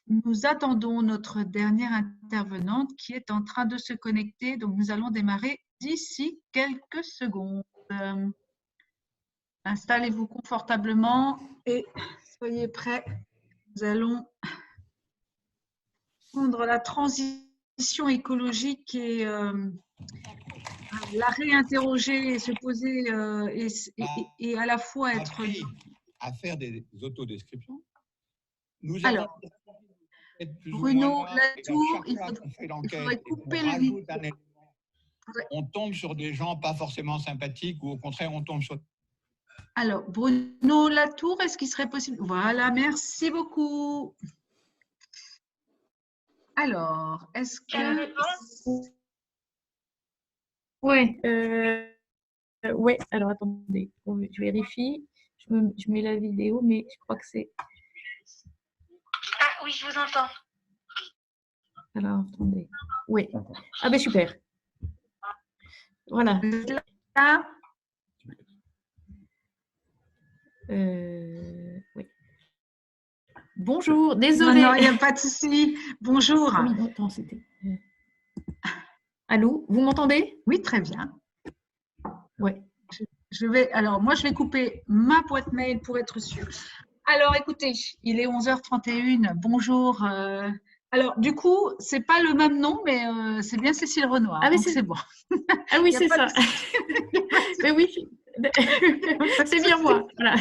nous attendons notre dernière intervenante qui est en train de se connecter. Donc, nous allons démarrer d'ici quelques secondes. Installez-vous confortablement et soyez prêts. Nous allons prendre la transition écologique et la réinterroger et se poser et à la fois être… à faire des autodescriptions. Nous Alors, Bruno Latour, il faudrait couper le micro. On tombe sur des gens pas forcément sympathiques ou au contraire, on tombe sur… Alors, Bruno Latour, est-ce qu'il serait possible… Voilà, merci beaucoup. Alors, est-ce que… Oui, ouais, alors attendez, je vérifie. Je mets la vidéo, mais je crois que c'est… Ah oui, je vous entends. Alors, attendez. Oui. Ah ben super. Voilà. Là, oui. Bonjour, désolée. non, il n'y a pas de souci. Bonjour. Oui, attends, c'était… Allô, vous m'entendez? Oui, très bien. Oui. Alors, moi, je vais couper ma boîte mail pour être sûre. Alors, écoutez, il est 11h31. Bonjour. Alors, du coup, c'est pas le même nom, mais c'est bien Cécile Renoir. Ah, mais donc c'est bon. Ah oui, c'est ça. Mais oui, c'est bien moi. Voilà.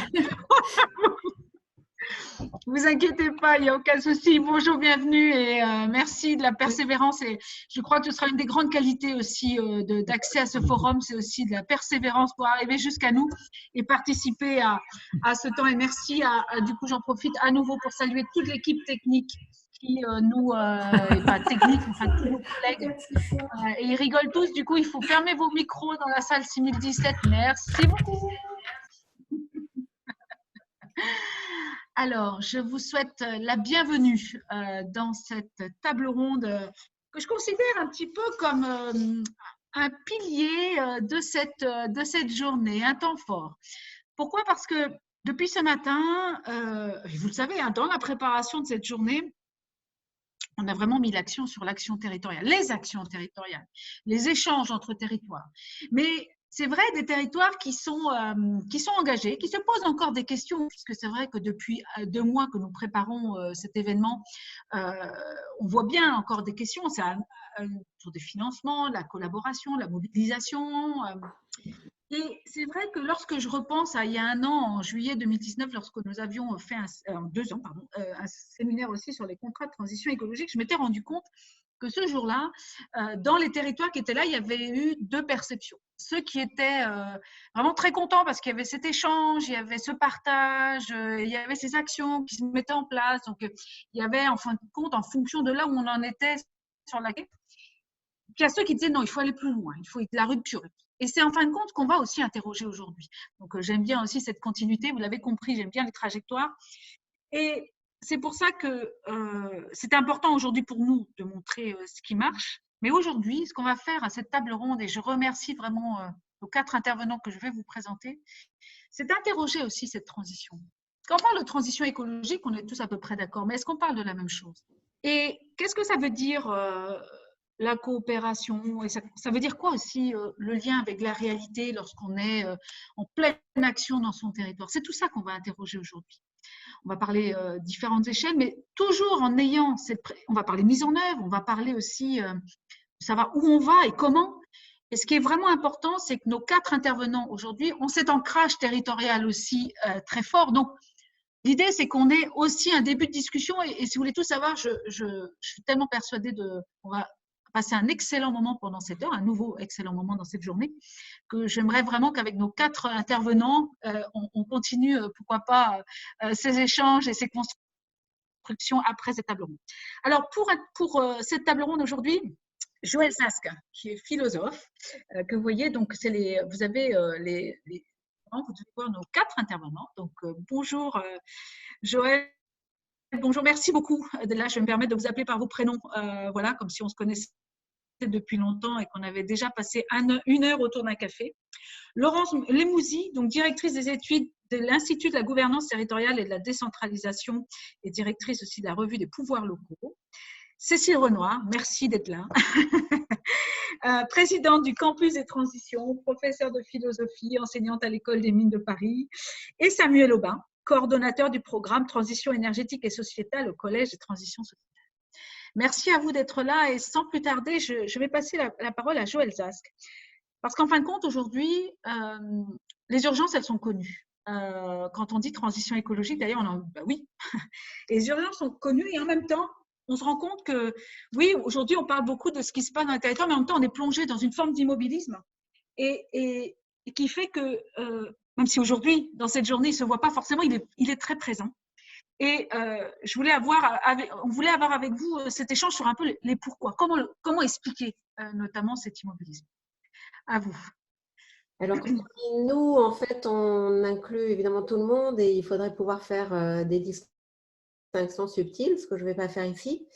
Vous inquiétez pas, il n'y a aucun souci. Bonjour, bienvenue et merci de la persévérance. Et je crois que ce sera une des grandes qualités aussi d'accès à ce forum, c'est aussi de la persévérance pour arriver jusqu'à nous et participer à ce temps. Et merci, du coup, j'en profite à nouveau pour saluer toute l'équipe technique qui technique, enfin tous nos collègues. Et ils rigolent tous, du coup, il faut fermer vos micros dans la salle 6017. Merci beaucoup. Alors, je vous souhaite la bienvenue dans cette table ronde que je considère un petit peu comme un pilier de cette journée, un temps fort. Pourquoi? Parce que depuis ce matin, vous le savez, dans la préparation de cette journée, on a vraiment mis l'accent sur l'action territoriale, les actions territoriales, les échanges entre territoires. Mais c'est vrai, des territoires qui sont engagés, qui se posent encore des questions, puisque c'est vrai que depuis 2 mois que nous préparons cet événement, on voit bien encore des questions sur des financements, la collaboration, la mobilisation. Et c'est vrai que lorsque je repense à il y a 1 an, en juillet 2019, lorsque nous avions fait 2 ans, pardon, un séminaire aussi sur les contrats de transition écologique, je m'étais rendu compte que ce jour-là, dans les territoires qui étaient là, il y avait eu 2 perceptions. Ceux qui étaient vraiment très contents parce qu'il y avait cet échange, il y avait ce partage, il y avait ces actions qui se mettaient en place. Donc, il y avait en fin de compte, en fonction de là où on en était sur la quête, puis il y a ceux qui disaient non, il faut aller plus loin, il faut la rupture. Et c'est en fin de compte qu'on va aussi interroger aujourd'hui. Donc, j'aime bien aussi cette continuité, vous l'avez compris, j'aime bien les trajectoires. Et c'est pour ça que c'est important aujourd'hui pour nous de montrer ce qui marche. Mais aujourd'hui, ce qu'on va faire à cette table ronde, et je remercie vraiment nos 4 intervenants que je vais vous présenter, c'est d'interroger aussi cette transition. Quand on parle de transition écologique, on est tous à peu près d'accord, mais est-ce qu'on parle de la même chose? Et qu'est-ce que ça veut dire la coopération, et ça veut dire quoi aussi le lien avec la réalité lorsqu'on est en pleine action dans son territoire? C'est tout ça qu'on va interroger aujourd'hui. On va parler différentes échelles, mais toujours en ayant on va parler mise en œuvre, on va parler aussi de savoir où on va et comment. Et ce qui est vraiment important, c'est que nos 4 intervenants aujourd'hui ont cet ancrage territorial aussi très fort. Donc, l'idée, c'est qu'on ait aussi un début de discussion. Et si vous voulez tout savoir, je suis tellement persuadée on va passer un excellent moment pendant cette heure, un nouveau excellent moment dans cette journée, que j'aimerais vraiment qu'avec nos 4 intervenants, on continue, pourquoi pas, ces échanges et ces constructions après cette table ronde. Alors, pour cette table ronde aujourd'hui, Joël Sask, qui est philosophe, que vous voyez, donc vous avez vous devez voir nos 4 intervenants. Donc, bonjour Joël. Bonjour, merci beaucoup. Là, je vais me permettre de vous appeler par vos prénoms, voilà, comme si on se connaissait depuis longtemps et qu'on avait déjà passé une heure autour d'un café. Laurence Lemouzy, donc directrice des études de l'Institut de la gouvernance territoriale et de la décentralisation et directrice aussi de la revue des pouvoirs locaux. Cécile Renoir, merci d'être là. Présidente du campus des transitions, professeure de philosophie, enseignante à l'école des mines de Paris. Et Samuel Aubin, coordonnateur du programme Transition énergétique et sociétale au Collège des transitions sociétales. Merci à vous d'être là et sans plus tarder, je vais passer la parole à Joël Zask. Parce qu'en fin de compte, aujourd'hui, les urgences, elles sont connues. Quand on dit transition écologique, d'ailleurs, oui, les urgences sont connues et en même temps, on se rend compte que, oui, aujourd'hui, on parle beaucoup de ce qui se passe dans le territoire, mais en même temps, on est plongé dans une forme d'immobilisme et qui fait que, même si aujourd'hui, dans cette journée, il ne se voit pas forcément, il est très présent. Et on voulait avoir avec vous cet échange sur un peu les pourquoi. Comment expliquer notamment cet immobilisme? À vous. Alors, nous, en fait, on inclut évidemment tout le monde et il faudrait pouvoir faire des distinctions subtiles, ce que je ne vais pas faire ici.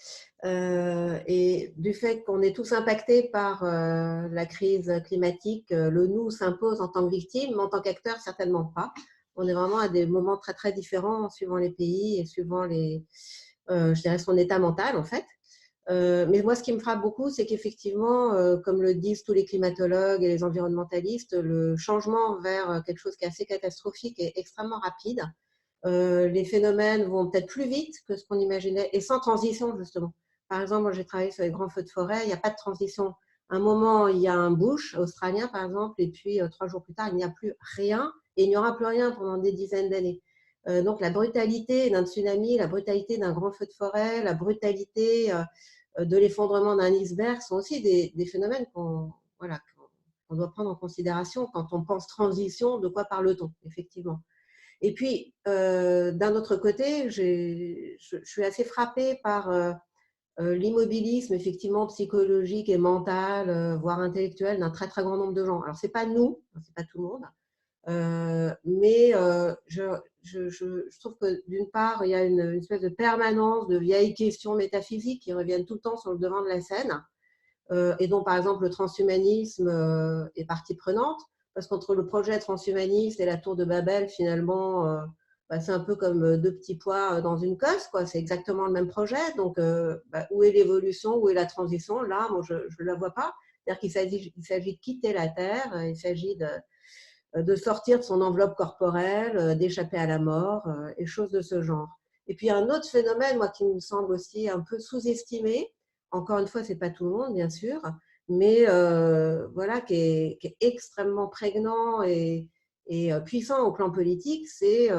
Et du fait qu'on est tous impactés par la crise climatique, le nous s'impose en tant que victime, mais en tant qu'acteur, certainement pas. On est vraiment à des moments très, très différents suivant les pays et suivant je dirais, son état mental, en fait. Mais moi, ce qui me frappe beaucoup, c'est qu'effectivement, comme le disent tous les climatologues et les environnementalistes, le changement vers quelque chose qui est assez catastrophique est extrêmement rapide. Les phénomènes vont peut-être plus vite que ce qu'on imaginait et sans transition, justement. Par exemple, moi, j'ai travaillé sur les grands feux de forêt, il n'y a pas de transition. À un moment, il y a un bush australien, par exemple, et puis 3 jours plus tard, il n'y a plus rien et il n'y aura plus rien pendant des dizaines d'années. Donc, la brutalité d'un tsunami, la brutalité d'un grand feu de forêt, la brutalité de l'effondrement d'un iceberg sont aussi des phénomènes qu'on doit prendre en considération quand on pense transition. De quoi parle-t-on, effectivement? Et puis, d'un autre côté, je suis assez frappée par l'immobilisme, effectivement, psychologique et mental, voire intellectuel, d'un très, très grand nombre de gens. Alors, ce n'est pas nous, ce n'est pas tout le monde, mais je trouve que d'une part, il y a une espèce de permanence de vieilles questions métaphysiques qui reviennent tout le temps sur le devant de la scène, et dont, par exemple, le transhumanisme est partie prenante, parce qu'entre le projet transhumaniste et la tour de Babel, finalement, c'est un peu comme 2 petits pois dans une cosse, quoi. C'est exactement le même projet. Donc, où est l'évolution, où est la transition? Là, moi, je ne la vois pas. C'est-à-dire qu'il s'agit de quitter la Terre, il s'agit de sortir de son enveloppe corporelle, d'échapper à la mort, et choses de ce genre. Et puis, un autre phénomène, moi, qui me semble aussi un peu sous-estimé, encore une fois, ce n'est pas tout le monde, bien sûr, mais voilà, qui est extrêmement prégnant et puissant au plan politique, c'est,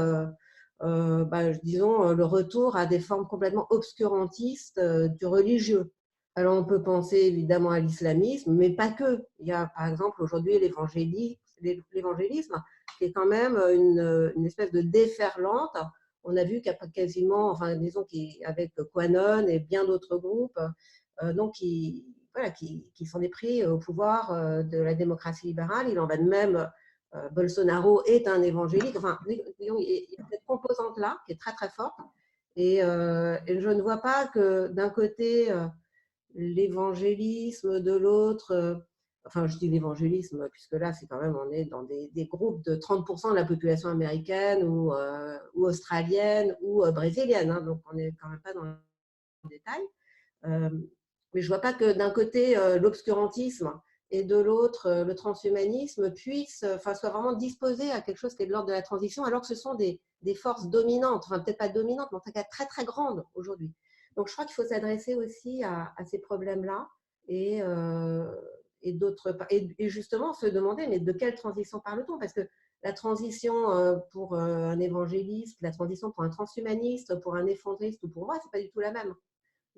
disons, le retour à des formes complètement obscurantistes du religieux. Alors, on peut penser évidemment à l'islamisme, mais pas que. Il y a, par exemple, aujourd'hui l'évangélisme, qui est quand même une espèce de déferlante. On a vu qu'il y a quasiment, enfin, disons qu'avec Quanon et bien d'autres groupes, donc qui s'en est pris au pouvoir de la démocratie libérale. Il en va de même, Bolsonaro est un évangélique. Enfin, il y a cette composante-là qui est très, très forte. Et je ne vois pas que d'un côté, l'évangélisme, de l'autre, enfin je dis l'évangélisme puisque là c'est quand même, on est dans des groupes de 30% de la population américaine ou australienne ou brésilienne, hein, donc on n'est quand même pas dans le détail. Mais je ne vois pas que d'un côté l'obscurantisme et de l'autre le transhumanisme soit vraiment disposé à quelque chose qui est de l'ordre de la transition, alors que ce sont des forces dominantes, enfin peut-être pas dominantes, mais en tout cas très très grandes aujourd'hui. Donc, je crois qu'il faut s'adresser aussi à ces problèmes-là et justement se demander, mais de quelle transition parle-t-on? Parce que la transition pour un évangéliste, la transition pour un transhumaniste, pour un effondriste ou pour moi, ce n'est pas du tout la même.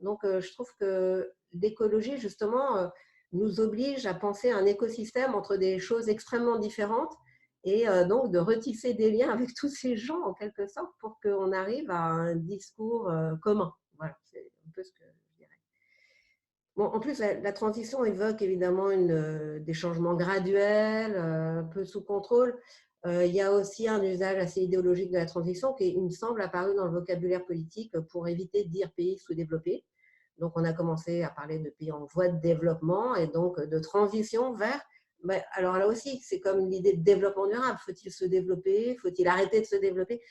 Donc, je trouve que l'écologie, justement, nous oblige à penser un écosystème entre des choses extrêmement différentes et donc de retisser des liens avec tous ces gens, en quelque sorte, pour qu'on arrive à un discours commun. Voilà, c'est un peu ce que je dirais. Bon, en plus, la transition évoque évidemment des changements graduels, un peu sous contrôle. Il y a aussi un usage assez idéologique de la transition qui, il me semble, apparu dans le vocabulaire politique pour éviter de dire pays sous-développé. Donc, on a commencé à parler de pays en voie de développement et donc de transition vers… alors là aussi, c'est comme l'idée de développement durable. Faut-il se développer? Faut-il arrêter de se développer?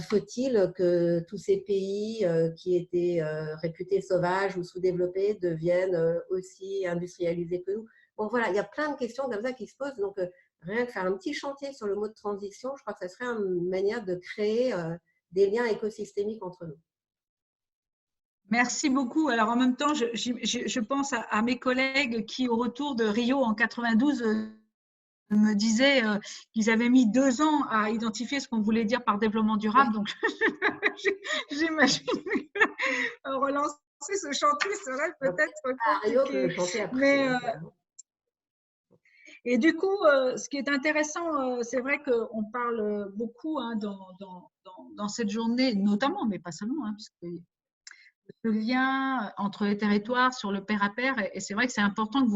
Faut-il que tous ces pays qui étaient réputés sauvages ou sous-développés deviennent aussi industrialisés que nous? Bon, voilà, il y a plein de questions comme ça qui se posent. Donc, rien que faire un petit chantier sur le mot de transition, je crois que ça serait une manière de créer des liens écosystémiques entre nous. Merci beaucoup. Alors en même temps, je pense à mes collègues qui, au retour de Rio en 92, me disaient qu'ils avaient mis 2 ans à identifier ce qu'on voulait dire par développement durable. Donc j'imagine que relancer ce chantier serait peut-être compliqué. Mais, et du coup, ce qui est intéressant, c'est vrai qu'on parle beaucoup dans cette journée, notamment, mais pas seulement, puisque le lien entre les territoires sur le pair à pair, et c'est vrai que c'est important que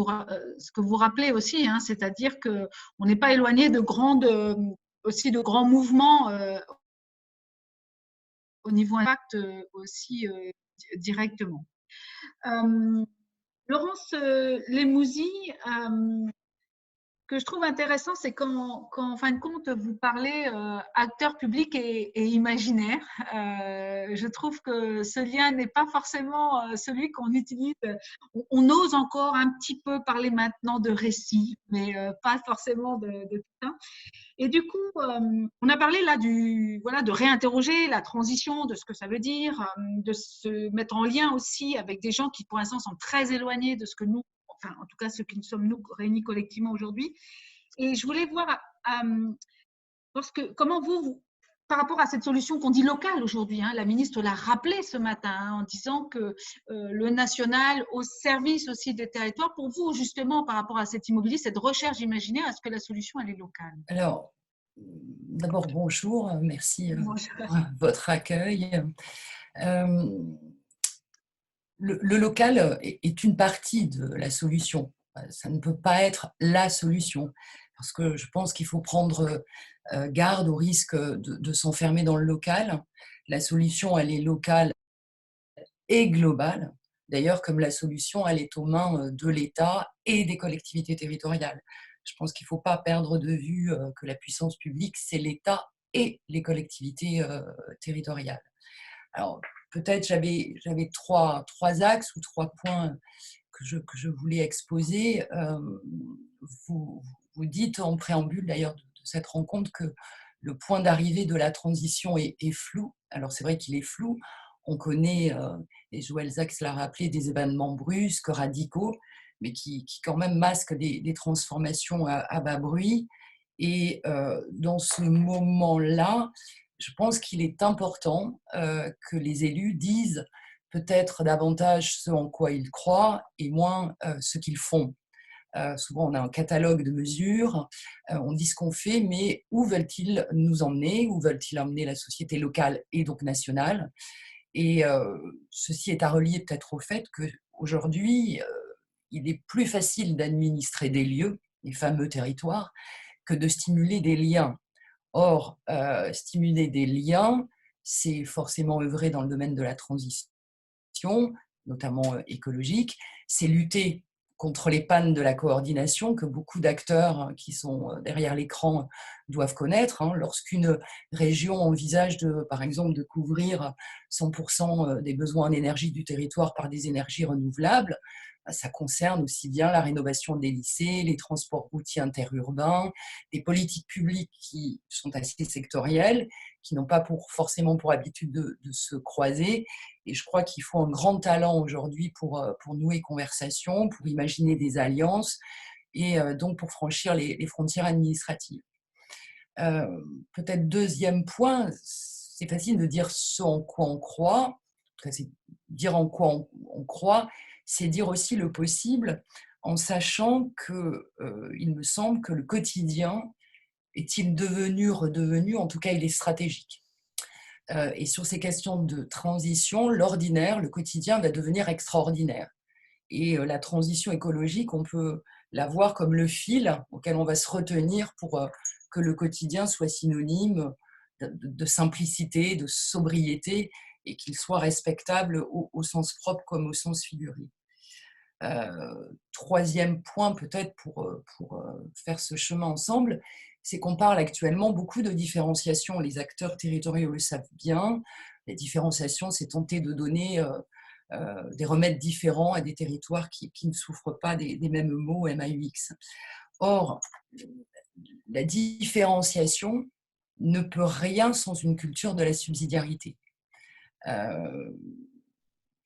ce que vous rappelez aussi, c'est-à-dire qu'on n'est pas éloigné de grands mouvements au niveau impact aussi directement. Laurence Lemouzy, que je trouve intéressant, c'est quand en fin de compte, vous parlez acteur public et imaginaire. Je trouve que ce lien n'est pas forcément celui qu'on utilise. On ose encore un petit peu parler maintenant de récit, mais pas forcément de tout ça. Et du coup, on a parlé là de réinterroger la transition, de ce que ça veut dire, de se mettre en lien aussi avec des gens qui, pour l'instant, sont très éloignés de ce que nous, enfin, en tout cas, ceux qui sommes nous réunis collectivement aujourd'hui. Et je voulais voir, comment vous, par rapport à cette solution qu'on dit locale aujourd'hui, la ministre l'a rappelé ce matin en disant que le national au service aussi des territoires, pour vous, justement, par rapport à cet immobilier, cette recherche imaginaire, est-ce que la solution, elle est locale? Alors, d'abord, bonjour, merci pour votre accueil. Le local est une partie de la solution. Ça ne peut pas être la solution, parce que je pense qu'il faut prendre garde au risque de s'enfermer dans le local. La solution, elle est locale et globale. D'ailleurs, comme la solution, elle est aux mains de l'État et des collectivités territoriales. Je pense qu'il ne faut pas perdre de vue que la puissance publique, c'est l'État et les collectivités territoriales. Alors, peut-être j'avais trois axes ou 3 points que je voulais exposer. Vous dites en préambule d'ailleurs de cette rencontre que le point d'arrivée de la transition est flou. Alors c'est vrai qu'il est flou. On connaît, et Joël Zax l'a rappelé, des événements brusques, radicaux, mais qui quand même masquent des transformations à bas bruit. Et dans ce moment-là, je pense qu'il est important que les élus disent peut-être davantage ce en quoi ils croient et moins ce qu'ils font. Souvent, on a un catalogue de mesures, on dit ce qu'on fait, mais où veulent-ils nous emmener? Où veulent-ils emmener la société locale et donc nationale? Et ceci est à relier peut-être au fait qu'aujourd'hui, il est plus facile d'administrer des lieux, les fameux territoires, que de stimuler des liens. Or, stimuler des liens, c'est forcément œuvrer dans le domaine de la transition, notamment écologique, c'est lutter contre les pannes de la coordination que beaucoup d'acteurs qui sont derrière l'écran doivent connaître. Lorsqu'une région envisage, par exemple, de couvrir 100% des besoins en énergie du territoire par des énergies renouvelables, ça concerne aussi bien la rénovation des lycées, les transports routiers interurbains, des politiques publiques qui sont assez sectorielles, qui n'ont pas forcément pour habitude de se croiser. Et je crois qu'il faut un grand talent aujourd'hui pour nouer conversation, pour imaginer des alliances et donc pour franchir les frontières administratives. Peut-être deuxième point, c'est facile de dire ce en quoi on croit. C'est dire en quoi on croit, c'est dire aussi le possible en sachant qu'il me semble que le quotidien est-il devenu, redevenu, en tout cas il est stratégique. Et sur ces questions de transition, l'ordinaire, le quotidien va devenir extraordinaire. Et la transition écologique, on peut la voir comme le fil auquel on va se retenir pour que le quotidien soit synonyme de simplicité, de sobriété et qu'il soit respectable au sens propre comme au sens figuré. Troisième point peut-être pour faire ce chemin ensemble, c'est qu'on parle actuellement beaucoup de différenciation. Les acteurs territoriaux le savent bien. La différenciation, c'est tenter de donner des remèdes différents à des territoires qui ne souffrent pas des mêmes maux MAUX. Or, la différenciation ne peut rien sans une culture de la subsidiarité.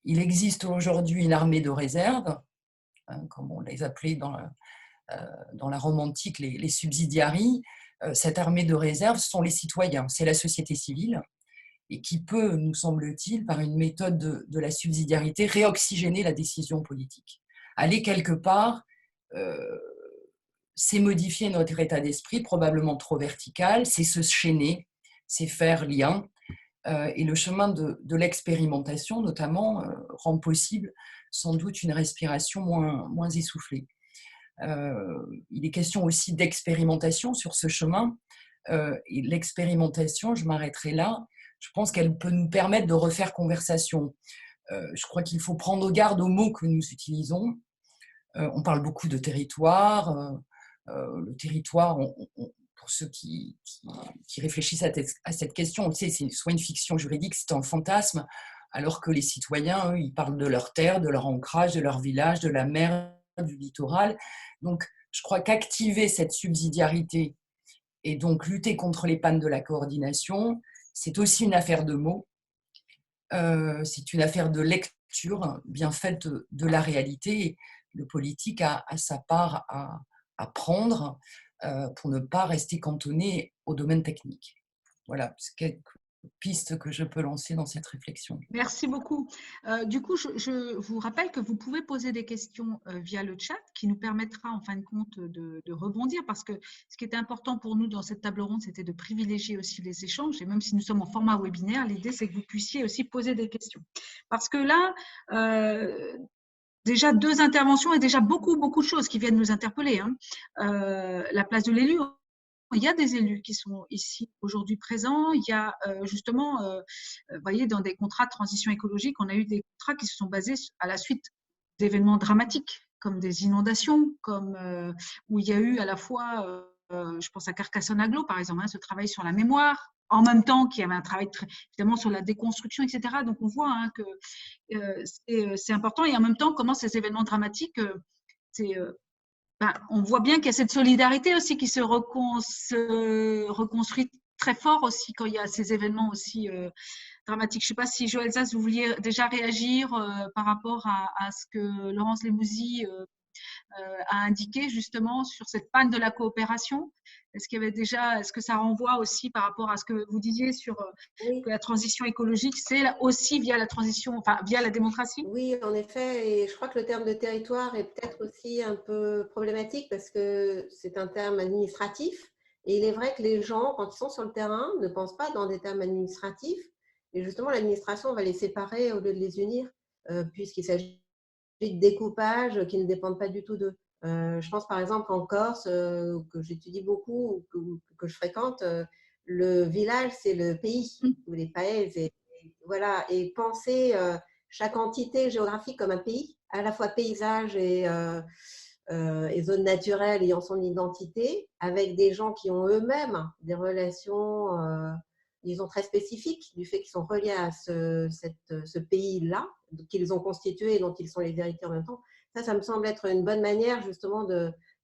Il existe aujourd'hui une armée de réserve, comme on les appelait dans la Rome antique les subsidiarii. Cette armée de réserve, ce sont les citoyens, c'est la société civile, et qui peut, nous semble-t-il, par une méthode de la subsidiarité, réoxygéner la décision politique. Aller quelque part, c'est modifier notre état d'esprit, probablement trop vertical, c'est se chaîner, c'est faire lien. Et le chemin de l'expérimentation, notamment, rend possible sans doute une respiration moins essoufflée. Il est question aussi d'expérimentation sur ce chemin. Et l'expérimentation, je m'arrêterai là, je pense qu'elle peut nous permettre de refaire conversation. Je crois qu'il faut prendre garde aux mots que nous utilisons. On parle beaucoup de territoire. Le territoire, pour ceux qui réfléchissent à cette question, on sait, c'est soit une fiction juridique, c'est un fantasme, alors que les citoyens, eux, ils parlent de leur terre, de leur ancrage, de leur village, de la mer, du littoral. Donc, je crois qu'activer cette subsidiarité et donc lutter contre les pannes de la coordination, c'est aussi une affaire de mots, c'est une affaire de lecture bien faite de la réalité. Le politique a sa part à prendre pour ne pas rester cantonné au domaine technique. Voilà, c'est quelques pistes que je peux lancer dans cette réflexion. Merci beaucoup. Du coup, je vous rappelle que vous pouvez poser des questions via le chat qui nous permettra en fin de compte de rebondir, parce que ce qui était important pour nous dans cette table ronde, c'était de privilégier aussi les échanges, et même si nous sommes en format webinaire, l'idée c'est que vous puissiez aussi poser des questions. Parce que là, déjà 2 interventions et déjà beaucoup de choses qui viennent nous interpeller. La place de l'élu. Il y a des élus qui sont ici aujourd'hui présents. Il y a justement, vous voyez, dans des contrats de transition écologique, on a eu des contrats qui se sont basés à la suite d'événements dramatiques, comme des inondations, comme où il y a eu à la fois, je pense à Carcassonne-Aglo par exemple, ce travail sur la mémoire, en même temps qu'il y avait un travail évidemment sur la déconstruction, etc. Donc on voit que c'est important, et en même temps comment ces événements dramatiques, on voit bien qu'il y a cette solidarité aussi qui se reconstruit très fort aussi quand il y a ces événements aussi dramatiques. Je ne sais pas si Joël Zas, vous vouliez déjà réagir par rapport à ce que Laurence Lémousy a indiqué justement sur cette panne de la coopération. Est-ce que ça renvoie aussi par rapport à ce que vous disiez sur Oui. que la transition écologique, c'est aussi via la transition, enfin via la démocratie? Oui, en effet, et je crois que le terme de territoire est peut-être aussi un peu problématique parce que c'est un terme administratif. Et il est vrai que les gens, quand ils sont sur le terrain, ne pensent pas dans des termes administratifs. Et justement, l'administration va les séparer au lieu de les unir, puisqu'il s'agit de découpage qui ne dépendent pas du tout d'eux. Je pense par exemple en Corse, que j'étudie beaucoup, que je fréquente, le village, c'est le pays, ou les paèses. Et voilà, et penser chaque entité géographique comme un pays, à la fois paysage et zone naturelle ayant son identité, avec des gens qui ont eux-mêmes des relations, disons, très spécifiques du fait qu'ils sont reliés à ce pays-là, qu'ils ont constitué et dont ils sont les héritiers en même temps. Ça me semble être une bonne manière justement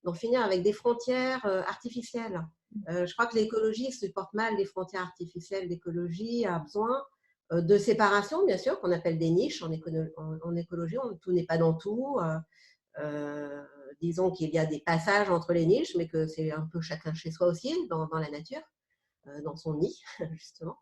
d'en finir avec des frontières artificielles. Je crois que l'écologie supporte mal les frontières artificielles. L'écologie a besoin de séparation, bien sûr, qu'on appelle des niches en écologie. Tout n'est pas dans tout. Disons qu'il y a des passages entre les niches, mais que c'est un peu chacun chez soi aussi, dans la nature, dans son nid, justement.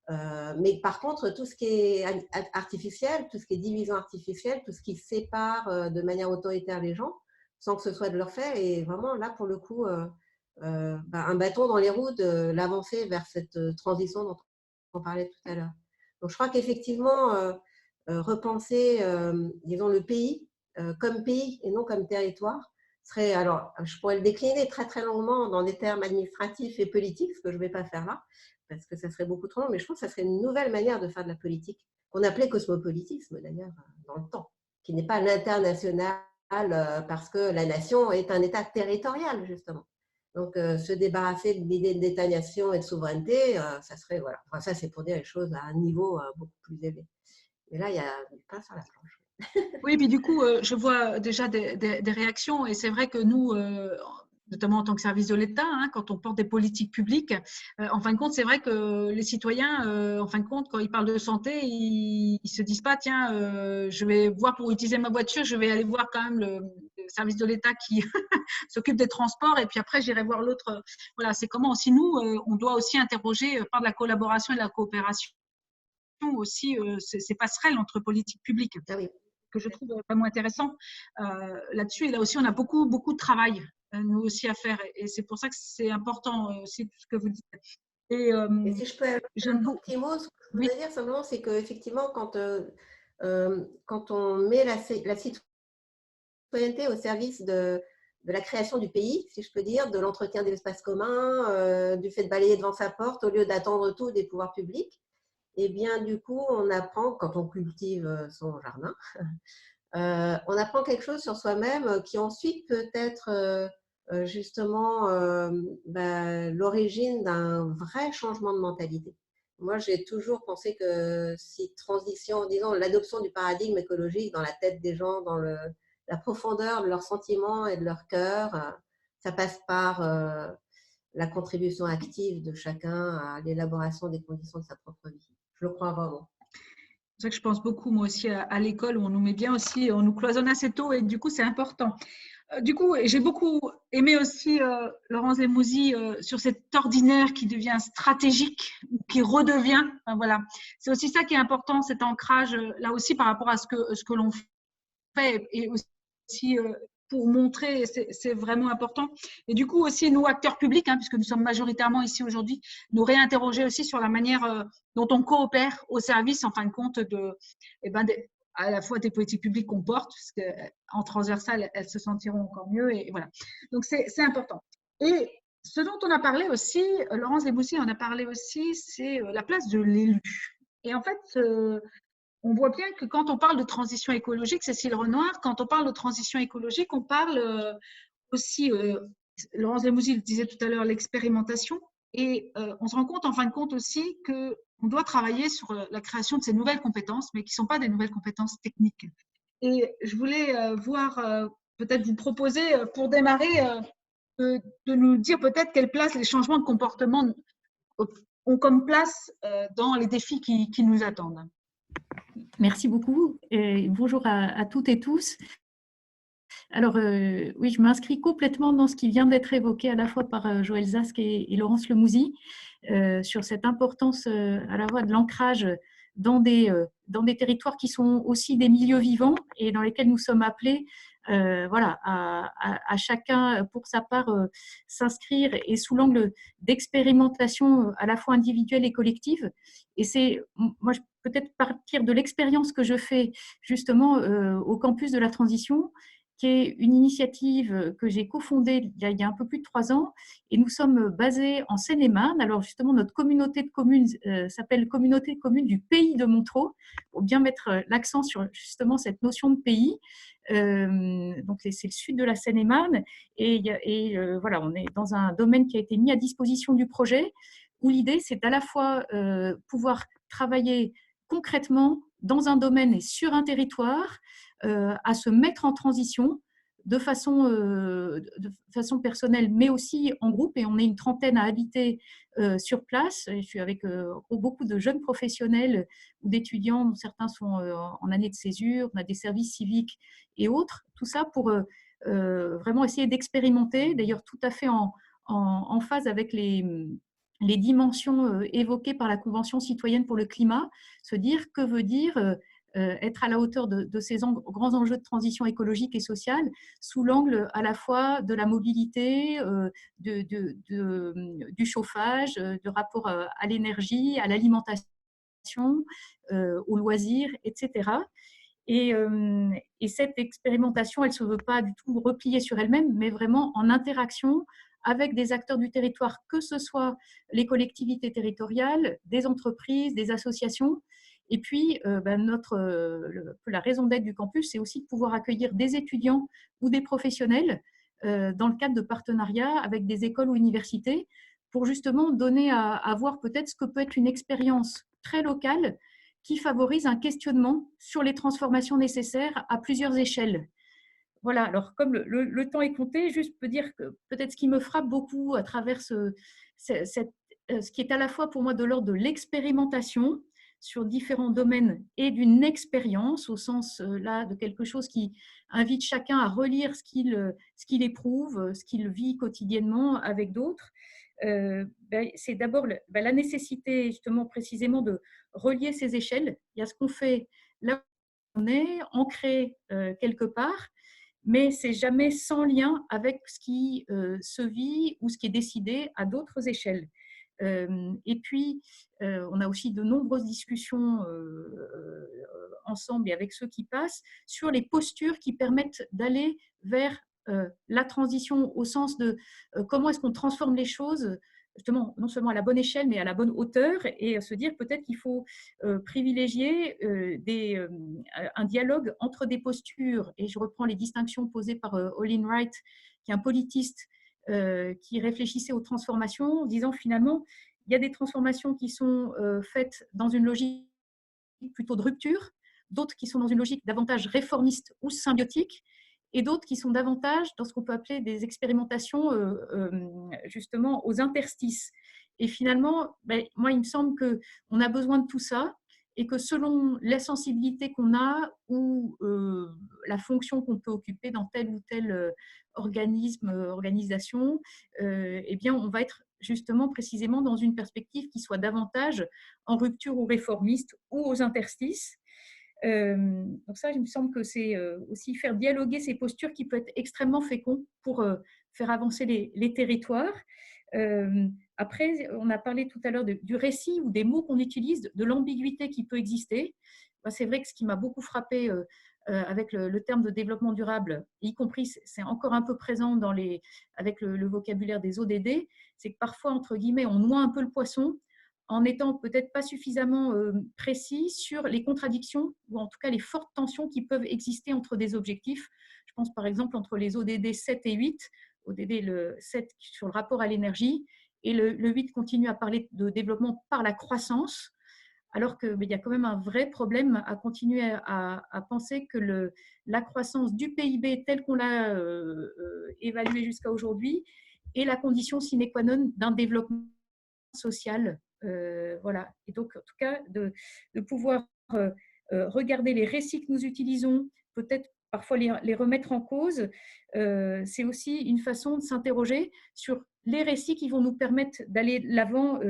Mais par contre, tout ce qui est artificiel, tout ce qui est division artificielle, tout ce qui sépare de manière autoritaire les gens, sans que ce soit de leur fait, est vraiment là, pour le coup, un bâton dans les roues de l'avancée vers cette transition dont on parlait tout à l'heure. Donc, je crois qu'effectivement, repenser, disons, le pays comme pays et non comme territoire serait, alors, je pourrais le décliner très très longuement dans des termes administratifs et politiques, ce que je ne vais pas faire là, parce que ça serait beaucoup trop long, mais je pense que ça serait une nouvelle manière de faire de la politique, qu'on appelait cosmopolitisme d'ailleurs dans le temps, qui n'est pas l'international parce que la nation est un État territorial justement. Donc se débarrasser de l'idée d'État-nation et de souveraineté, ça serait, voilà, enfin, ça c'est pour dire les choses à un niveau beaucoup plus élevé. Mais là, il y a du pain sur la planche. Oui, puis du coup, je vois déjà des réactions et c'est vrai que nous, notamment en tant que service de l'État, hein, quand on porte des politiques publiques, en fin de compte, c'est vrai que les citoyens, en fin de compte, quand ils parlent de santé, ils se disent pas, tiens, je vais voir pour utiliser ma voiture, je vais aller voir quand même le service de l'État qui s'occupe des transports et puis après, j'irai voir l'autre. Voilà, c'est comment aussi nous, on doit aussi interroger par de la collaboration et de la coopération aussi ces passerelles entre politiques publiques. Ah oui. Que je trouve vraiment intéressant là-dessus. Et là aussi, on a beaucoup de travail, nous aussi, à faire. Et c'est pour ça que c'est important aussi, tout ce que vous dites. Et si je peux ajouter un petit mot, ce que je voudrais dire simplement, c'est qu'effectivement, quand on met la citoyenneté au service de la création du pays, si je peux dire, de l'entretien des espaces communs, du fait de balayer devant sa porte au lieu d'attendre tout des pouvoirs publics, et bien du coup, on apprend, quand on cultive son jardin, on apprend quelque chose sur soi-même qui ensuite peut être justement l'origine d'un vrai changement de mentalité. Moi, j'ai toujours pensé que si transition, disons, l'adoption du paradigme écologique dans la tête des gens, dans la profondeur de leurs sentiments et de leur cœur, ça passe par la contribution active de chacun à l'élaboration des conditions de sa propre vie. Je le crois vraiment. C'est ça que je pense beaucoup, moi aussi, à l'école, où on nous met bien aussi, on nous cloisonne assez tôt et du coup, c'est important. Du coup, j'ai beaucoup aimé aussi Laurence Lémousy sur cet ordinaire qui devient stratégique, qui redevient. Enfin, voilà. C'est aussi ça qui est important, cet ancrage, là aussi, par rapport à ce que l'on fait et aussi pour montrer, c'est vraiment important. Et du coup aussi, nous, acteurs publics, hein, puisque nous sommes majoritairement ici aujourd'hui, nous réinterroger aussi sur la manière dont on coopère au service, en fin de compte, à la fois des politiques publiques qu'on porte, parce qu'en transversal, elles se sentiront encore mieux. Et voilà. Donc, c'est important. Et ce dont on a parlé aussi, Laurence Lémousy en a parlé aussi, c'est la place de l'élu. Et en fait, on voit bien que quand on parle de transition écologique, Cécile Renoir, quand on parle de transition écologique, on parle aussi, Laurence Lémousy le disait tout à l'heure, l'expérimentation. Et on se rend compte, en fin de compte aussi, qu'on doit travailler sur la création de ces nouvelles compétences, mais qui ne sont pas des nouvelles compétences techniques. Et je voulais peut-être vous proposer, pour démarrer, de nous dire peut-être quelle place les changements de comportement ont comme place dans les défis qui nous attendent. Merci beaucoup et bonjour à toutes et tous. Alors oui, je m'inscris complètement dans ce qui vient d'être évoqué à la fois par Joël Zask et Laurence Lémousy sur cette importance à la fois de l'ancrage dans des territoires qui sont aussi des milieux vivants et dans lesquels nous sommes appelés voilà, à chacun pour sa part s'inscrire et sous l'angle d'expérimentation à la fois individuelle et collective. Et c'est, moi, je peut-être partir de l'expérience que je fais justement au campus de la transition, qui est une initiative que j'ai cofondée il y a un peu plus de 3 ans. Et nous sommes basés en Seine-et-Marne. Alors justement, notre communauté de communes s'appelle Communauté de communes du pays de Montereau, pour bien mettre l'accent sur justement cette notion de pays. Donc c'est le sud de la Seine-et-Marne. Et voilà, on est dans un domaine qui a été mis à disposition du projet, où l'idée, c'est à la fois pouvoir travailler concrètement dans un domaine et sur un territoire, à se mettre en transition de façon personnelle, mais aussi en groupe. Et on est une trentaine à habiter sur place. Je suis avec beaucoup de jeunes professionnels ou d'étudiants, dont certains sont en année de césure. On a des services civiques et autres. Tout ça pour vraiment essayer d'expérimenter, d'ailleurs tout à fait en phase avec les dimensions évoquées par la Convention citoyenne pour le climat, se dire que veut dire être à la hauteur de ces grands enjeux de transition écologique et sociale, sous l'angle à la fois de la mobilité, du chauffage, du rapport à l'énergie, à l'alimentation, aux loisirs, etc. Et cette expérimentation, elle ne se veut pas du tout repliée sur elle-même, mais vraiment en interaction avec des acteurs du territoire, que ce soit les collectivités territoriales, des entreprises, des associations. Et puis, la raison d'être du campus, c'est aussi de pouvoir accueillir des étudiants ou des professionnels dans le cadre de partenariats avec des écoles ou universités pour justement donner à voir peut-être ce que peut être une expérience très locale qui favorise un questionnement sur les transformations nécessaires à plusieurs échelles. Voilà, alors comme le temps est compté, juste peux dire que peut-être ce qui me frappe beaucoup à travers ce qui est à la fois pour moi de l'ordre de l'expérimentation sur différents domaines et d'une expérience au sens là de quelque chose qui invite chacun à relire ce qu'il éprouve, ce qu'il vit quotidiennement avec d'autres. C'est d'abord la nécessité justement précisément de relier ces échelles. Il y a ce qu'on fait là où on est ancré quelque part, mais c'est jamais sans lien avec ce qui se vit ou ce qui est décidé à d'autres échelles. Et puis, on a aussi de nombreuses discussions ensemble et avec ceux qui passent sur les postures qui permettent d'aller vers la transition au sens de comment est-ce qu'on transforme les choses justement, non seulement à la bonne échelle, mais à la bonne hauteur, et se dire peut-être qu'il faut privilégier un dialogue entre des postures, et je reprends les distinctions posées par Olin Wright, qui est un politiste qui réfléchissait aux transformations, en disant finalement, il y a des transformations qui sont faites dans une logique plutôt de rupture, d'autres qui sont dans une logique davantage réformiste ou symbiotique, et d'autres qui sont davantage dans ce qu'on peut appeler des expérimentations justement aux interstices. Et finalement, moi, il me semble qu'on a besoin de tout ça et que selon la sensibilité qu'on a ou la fonction qu'on peut occuper dans tel ou tel organisme, organisation, eh bien, on va être justement précisément dans une perspective qui soit davantage en rupture ou réformiste ou aux interstices. Donc ça, il me semble que c'est aussi faire dialoguer ces postures qui peut être extrêmement fécond pour faire avancer les territoires. Après, on a parlé tout à l'heure du récit ou des mots qu'on utilise, de l'ambiguïté qui peut exister. C'est vrai que ce qui m'a beaucoup frappé avec le terme de développement durable, y compris, c'est encore un peu présent avec le vocabulaire des ODD, c'est que parfois, entre guillemets, on noie un peu le poisson en étant peut-être pas suffisamment précis sur les contradictions ou en tout cas les fortes tensions qui peuvent exister entre des objectifs. Je pense par exemple entre les ODD 7 et 8, ODD le 7 sur le rapport à l'énergie et le 8 continue à parler de développement par la croissance, alors qu'il y a quand même un vrai problème à continuer à penser que la croissance du PIB tel qu'on l'a évalué jusqu'à aujourd'hui est la condition sine qua non d'un développement social. Voilà. Et donc, en tout cas, de pouvoir regarder les récits que nous utilisons, peut-être parfois les remettre en cause, c'est aussi une façon de s'interroger sur les récits qui vont nous permettre d'aller de l'avant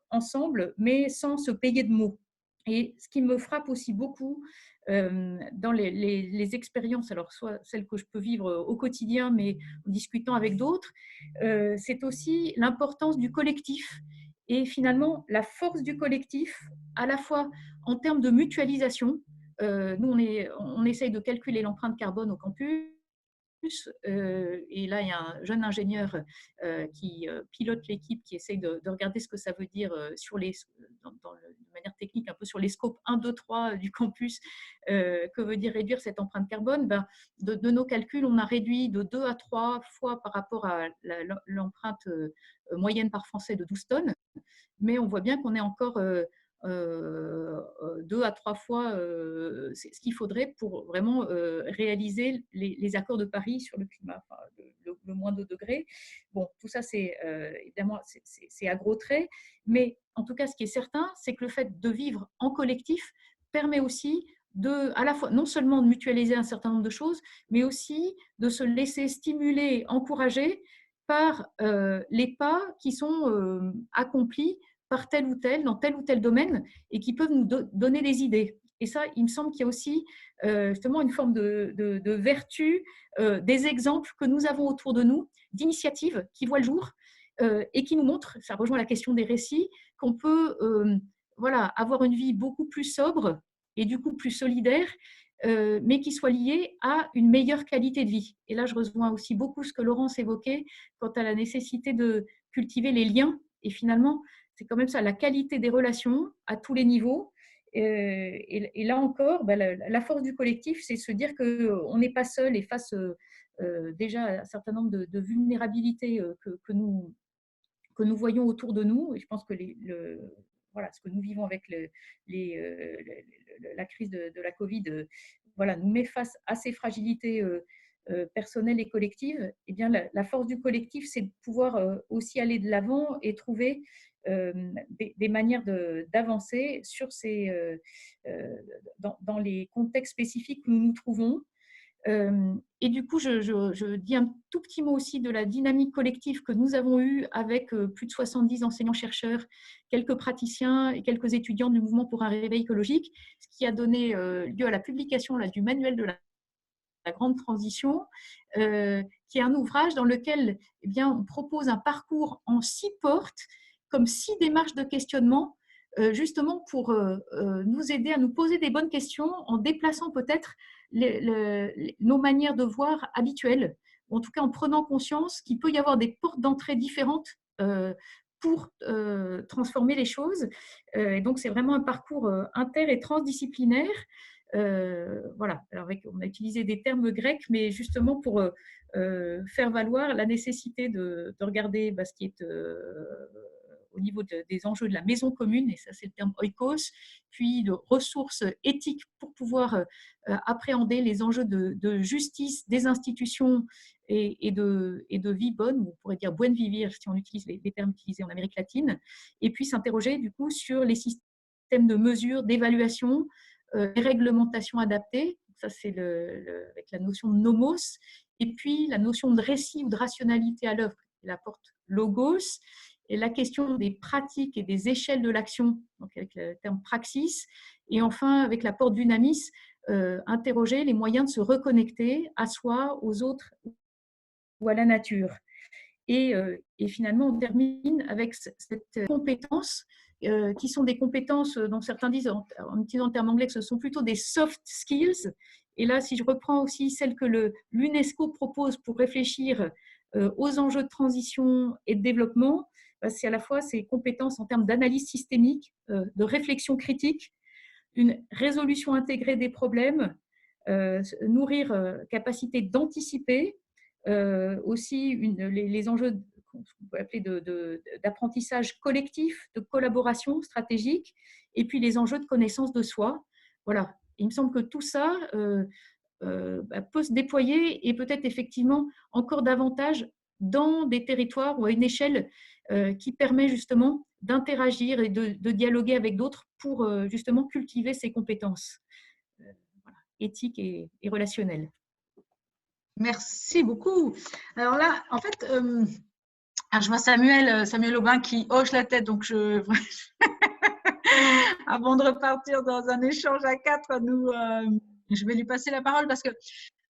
ensemble, mais sans se payer de mots. Et ce qui me frappe aussi beaucoup dans les expériences, alors soit celles que je peux vivre au quotidien, mais en discutant avec d'autres, c'est aussi l'importance du collectif et finalement la force du collectif, à la fois en termes de mutualisation. Nous, on essaye de calculer l'empreinte carbone au campus. Et là, il y a un jeune ingénieur qui pilote l'équipe, qui essaye de regarder ce que ça veut dire de manière technique, un peu sur les scopes 1, 2, 3 du campus, que veut dire réduire cette empreinte carbone. De nos calculs, on a réduit de 2 à 3 fois par rapport à l'empreinte moyenne par Français de 12 tonnes, mais on voit bien qu'on est encore 2 à 3 fois ce qu'il faudrait pour vraiment réaliser les accords de Paris sur le climat, enfin, le moins 2 degrés. Bon, tout ça, c'est évidemment, c'est à gros traits, mais en tout cas, ce qui est certain, c'est que le fait de vivre en collectif permet aussi à la fois non seulement de mutualiser un certain nombre de choses, mais aussi de se laisser stimuler, encourager par les pas qui sont accomplis par tel ou tel domaine, et qui peuvent nous donner des idées. Et ça, il me semble qu'il y a aussi justement une forme de vertu des exemples que nous avons autour de nous, d'initiatives qui voient le jour et qui nous montrent, ça rejoint la question des récits, qu'on peut avoir une vie beaucoup plus sobre et du coup plus solidaire, mais qui soit liée à une meilleure qualité de vie. Et là, je rejoins aussi beaucoup ce que Laurence évoquait quant à la nécessité de cultiver les liens. Et finalement, c'est quand même ça, la qualité des relations à tous les niveaux, Et là encore, la force du collectif, c'est se dire qu'on n'est pas seul et face déjà à un certain nombre de vulnérabilités que nous voyons autour de nous. Et je pense que voilà, ce que nous vivons avec la crise de la Covid voilà, nous met face à ces fragilités personnelles et collectives. Eh bien, la force du collectif, c'est de pouvoir aussi aller de l'avant et trouver des manières d'avancer sur dans les contextes spécifiques que nous nous trouvons. Et du coup, je dis un tout petit mot aussi de la dynamique collective que nous avons eue avec plus de 70 enseignants-chercheurs, quelques praticiens et quelques étudiants du mouvement pour un réveil écologique, ce qui a donné lieu à la publication du manuel de la grande transition, qui est un ouvrage dans lequel on propose un parcours en 6 portes, comme 6 démarches de questionnement, justement pour nous aider à nous poser des bonnes questions en déplaçant peut-être nos manières de voir habituelles, ou en tout cas en prenant conscience qu'il peut y avoir des portes d'entrée différentes pour transformer les choses. Et donc, c'est vraiment un parcours inter- et transdisciplinaire. Voilà. Alors, on a utilisé des termes grecs, mais justement pour faire valoir la nécessité de regarder ce qui est au niveau des enjeux de la maison commune, et ça c'est le terme oikos, puis de ressources éthiques pour pouvoir appréhender les enjeux de justice des institutions et de vie bonne, on pourrait dire buen vivir si on utilise les termes utilisés en Amérique latine, et puis s'interroger du coup sur les systèmes de mesure, d'évaluation, les réglementations adaptées, ça c'est avec la notion de nomos, et puis la notion de récit ou de rationalité à l'œuvre, la porte logos, et la question des pratiques et des échelles de l'action, donc avec le terme praxis, et enfin avec la porte dynamis, interroger les moyens de se reconnecter à soi, aux autres ou à la nature. Et finalement, on termine avec cette compétence qui sont des compétences dont certains disent, en utilisant le terme anglais, que ce sont plutôt des soft skills. Et là, si je reprends aussi celles que l'UNESCO propose pour réfléchir aux enjeux de transition et de développement, c'est à la fois ces compétences en termes d'analyse systémique, de réflexion critique, une résolution intégrée des problèmes, nourrir capacité d'anticiper, aussi les enjeux qu'on peut appeler d'apprentissage collectif, de collaboration stratégique, et puis les enjeux de connaissance de soi. Voilà. Il me semble que tout ça peut se déployer et peut-être effectivement encore davantage dans des territoires ou à une échelle qui permet justement d'interagir et de dialoguer avec d'autres pour justement cultiver ces compétences voilà, éthiques et relationnelles. Merci beaucoup. Alors là, en fait, je vois Samuel Aubin qui hoche la tête, donc avant de repartir dans un échange à 4, je vais lui passer la parole parce que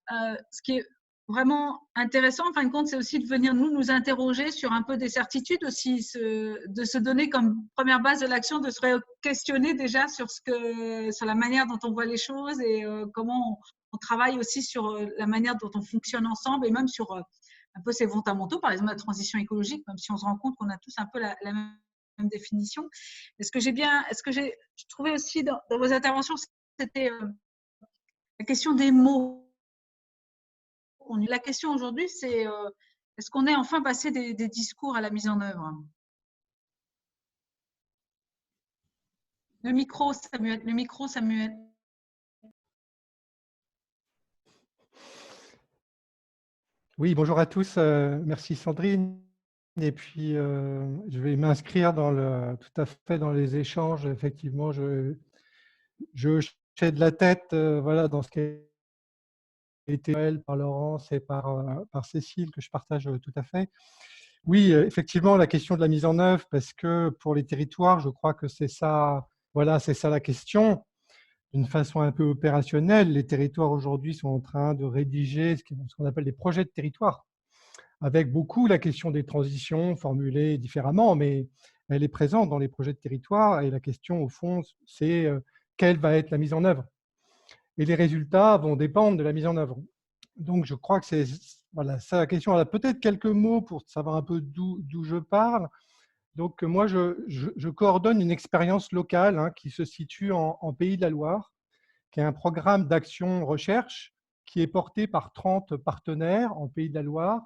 ce qui est vraiment intéressant, en fin de compte, c'est aussi de venir nous interroger sur un peu des certitudes aussi, de se donner comme première base de l'action, de se questionner déjà sur la manière dont on voit les choses et comment on travaille aussi sur la manière dont on fonctionne ensemble et même sur un peu ces fondamentaux, par exemple la transition écologique, même si on se rend compte qu'on a tous un peu la même définition. Et ce que j'ai trouvé aussi dans vos interventions, c'était la question des mots. La question aujourd'hui, c'est est-ce qu'on est enfin passé des discours à la mise en œuvre? Le micro, Samuel. Oui, bonjour à tous. Merci Sandrine. Et puis, je vais m'inscrire tout à fait dans les échanges. Effectivement, je hochais de la tête voilà, dans ce qui a été fait par Laurence et par Cécile, que je partage tout à fait. Oui, effectivement, la question de la mise en œuvre, parce que pour les territoires, je crois que c'est ça, voilà, c'est ça la question. D'une façon un peu opérationnelle, les territoires aujourd'hui sont en train de rédiger ce qu'on appelle des projets de territoire, avec beaucoup la question des transitions formulée différemment, mais elle est présente dans les projets de territoire. Et la question, au fond, c'est quelle va être la mise en œuvre. Et les résultats vont dépendre de la mise en œuvre. Donc, je crois que c'est voilà, ça la question. Alors, peut-être quelques mots pour savoir un peu d'où je parle. Donc, moi, je coordonne une expérience locale hein, qui se situe en Pays de la Loire, qui est un programme d'action recherche qui est porté par 30 partenaires en Pays de la Loire.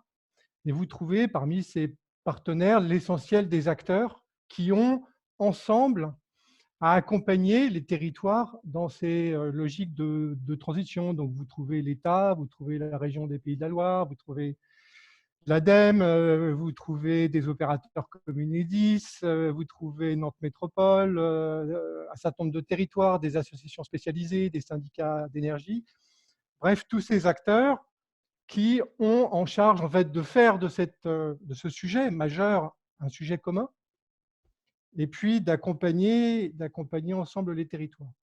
Et vous trouvez parmi ces partenaires l'essentiel des acteurs qui ont ensemble à accompagner les territoires dans ces logiques de transition. Donc, vous trouvez l'État, vous trouvez la région des Pays de la Loire, vous trouvez l'ADEME, vous trouvez des opérateurs comme Enedis, vous trouvez Nantes Métropole, un certain nombre de territoires, des associations spécialisées, des syndicats d'énergie. Bref, tous ces acteurs qui ont en charge en fait, de faire de ce sujet majeur un sujet commun et puis d'accompagner ensemble les territoires.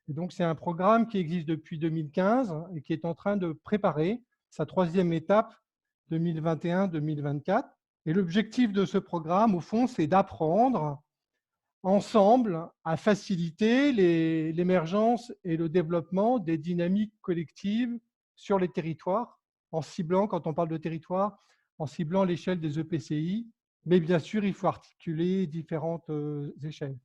Et donc, c'est un programme qui existe depuis 2015 et qui est en train de préparer sa 3e étape 2021-2024. Et l'objectif de ce programme, au fond, c'est d'apprendre ensemble à faciliter l'émergence et le développement des dynamiques collectives sur les territoires, en ciblant, quand on parle de territoire, en ciblant l'échelle des EPCI. Mais bien sûr, il faut articuler différentes échelles.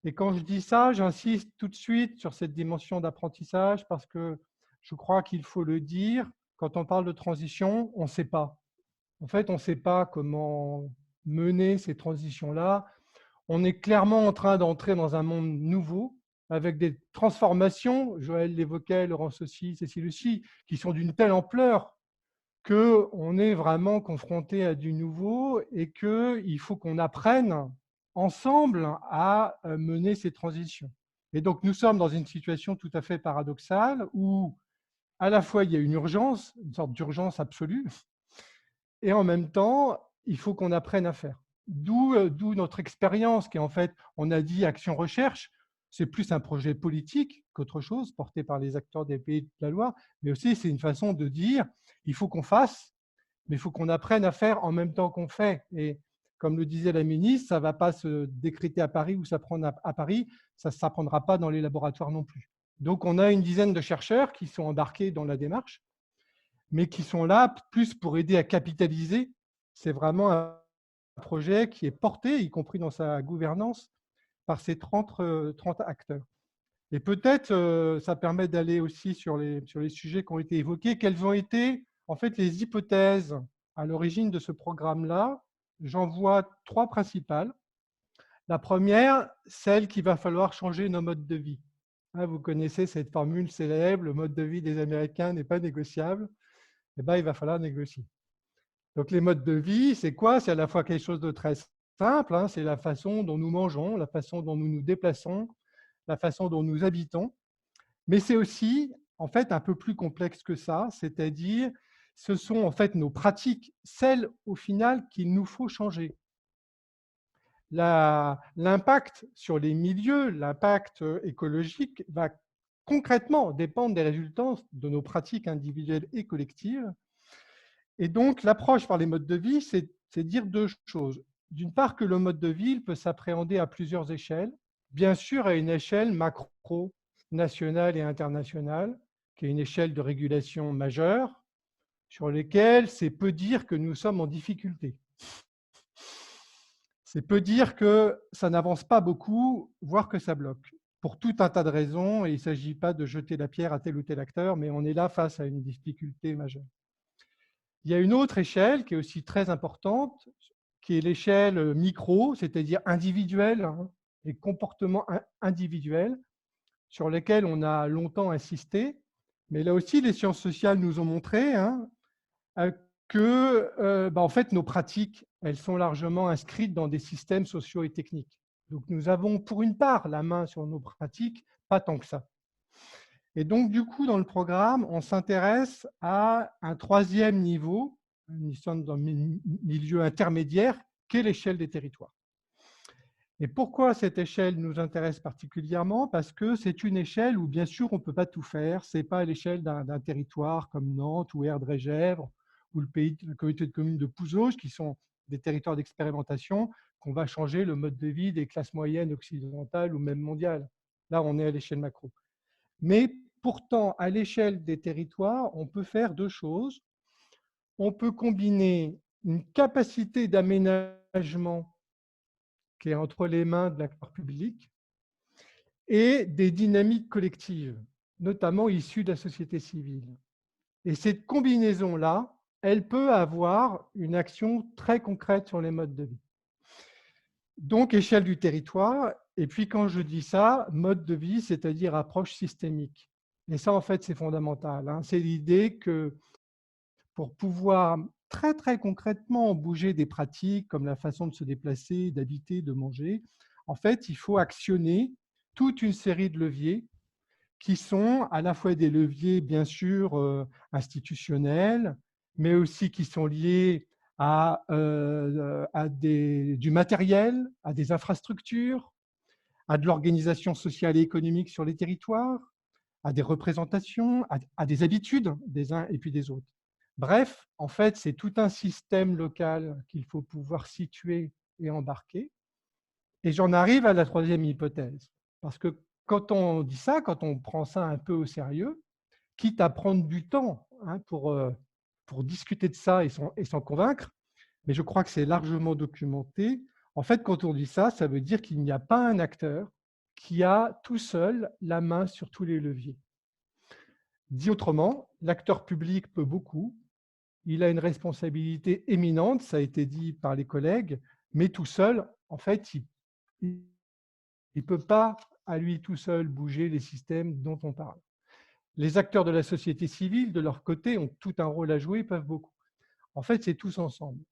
Et quand je dis ça, j'insiste tout de suite sur cette dimension d'apprentissage parce que je crois qu'il faut le dire, quand on parle de transition, on ne sait pas. En fait, on ne sait pas comment mener ces transitions-là. On est clairement en train d'entrer dans un monde nouveau avec des transformations, Joël l'évoquait, Laurence aussi, Cécile aussi, qui sont d'une telle ampleur qu'on est vraiment confronté à du nouveau et qu'il faut qu'on apprenne ensemble à mener ces transitions. Et donc, nous sommes dans une situation tout à fait paradoxale où à la fois il y a une urgence, une sorte d'urgence absolue, et en même temps, il faut qu'on apprenne à faire. D'où notre expérience qui est en fait, on a dit action recherche, c'est plus un projet politique qu'autre chose, porté par les acteurs des Pays de la Loire, mais aussi c'est une façon de dire, il faut qu'on fasse, mais il faut qu'on apprenne à faire en même temps qu'on fait. Et comme le disait la ministre, ça ne va pas se décréter à Paris ou s'apprendre à Paris, ça ne s'apprendra pas dans les laboratoires non plus. Donc on a une dizaine de chercheurs qui sont embarqués dans la démarche, mais qui sont là plus pour aider à capitaliser. C'est vraiment un projet qui est porté, y compris dans sa gouvernance, par ces 30 acteurs. Et peut-être, ça permet d'aller aussi sur les sujets qui ont été évoqués. Quelles ont été, en fait, les hypothèses à l'origine de ce programme-là? J'en vois 3 principales. La première, celle qu'il va falloir changer nos modes de vie. Vous connaissez cette formule célèbre, le mode de vie des Américains n'est pas négociable. Eh bien, il va falloir négocier. Donc, les modes de vie, c'est quoi? C'est à la fois quelque chose de très simple, c'est la façon dont nous mangeons, la façon dont nous nous déplaçons, la façon dont nous habitons. Mais c'est aussi, en fait, un peu plus complexe que ça, c'est-à-dire, ce sont en fait nos pratiques, celles au final qu'il nous faut changer. L'impact sur les milieux, l'impact écologique va concrètement dépendre des résultats de nos pratiques individuelles et collectives. Et donc, l'approche par les modes de vie, c'est dire 2 choses. D'une part, que le mode de vie peut s'appréhender à plusieurs échelles. Bien sûr, à une échelle macro, nationale et internationale, qui est une échelle de régulation majeure, sur lesquelles c'est peu dire que nous sommes en difficulté. C'est peu dire que ça n'avance pas beaucoup, voire que ça bloque. Pour tout un tas de raisons, et il ne s'agit pas de jeter la pierre à tel ou tel acteur, mais on est là face à une difficulté majeure. Il y a une autre échelle qui est aussi très importante, qui est l'échelle micro, c'est-à-dire individuelle, les comportements individuels, sur lesquels on a longtemps insisté. Mais là aussi, les sciences sociales nous ont montré que en fait, nos pratiques, elles sont largement inscrites dans des systèmes sociaux et techniques. Donc, nous avons pour une part la main sur nos pratiques, pas tant que ça. Et donc, du coup, dans le programme, on s'intéresse à un 3e niveau, nous sommes dans un milieu intermédiaire, qu'est l'échelle des territoires. Et pourquoi cette échelle nous intéresse particulièrement? Parce que c'est une échelle où, bien sûr, on ne peut pas tout faire. Ce n'est pas à l'échelle d'un territoire comme Nantes ou Erdre-et-Gèvres ou le comité de communes de Pouzauges, qui sont des territoires d'expérimentation, qu'on va changer le mode de vie des classes moyennes occidentales ou même mondiales. Là, on est à l'échelle macro. Mais pourtant, à l'échelle des territoires, on peut faire 2 choses. On peut combiner une capacité d'aménagement qui est entre les mains de l'acteur public, et des dynamiques collectives, notamment issues de la société civile. Et cette combinaison-là, elle peut avoir une action très concrète sur les modes de vie. Donc, échelle du territoire, et puis quand je dis ça, mode de vie, c'est-à-dire approche systémique. Et ça, en fait, c'est fondamental, hein. C'est l'idée que pour pouvoir très, très concrètement bouger des pratiques comme la façon de se déplacer, d'habiter, de manger, en fait, il faut actionner toute une série de leviers qui sont à la fois des leviers, bien sûr, institutionnels, mais aussi qui sont liés à du matériel, à des infrastructures, à de l'organisation sociale et économique sur les territoires, à des représentations, à des habitudes des uns et puis des autres. Bref, en fait, c'est tout un système local qu'il faut pouvoir situer et embarquer. Et j'en arrive à la troisième hypothèse. Parce que quand on dit ça, quand on prend ça un peu au sérieux, quitte à prendre du temps, hein, pour discuter de ça et s'en convaincre, mais je crois que c'est largement documenté. En fait, quand on dit ça, ça veut dire qu'il n'y a pas un acteur qui a tout seul la main sur tous les leviers. Dit autrement, l'acteur public peut beaucoup, il a une responsabilité éminente, ça a été dit par les collègues, mais tout seul, en fait, il ne peut pas à lui tout seul bouger les systèmes dont on parle. Les acteurs de la société civile, de leur côté, ont tout un rôle à jouer, peuvent beaucoup. En fait, c'est tous ensemble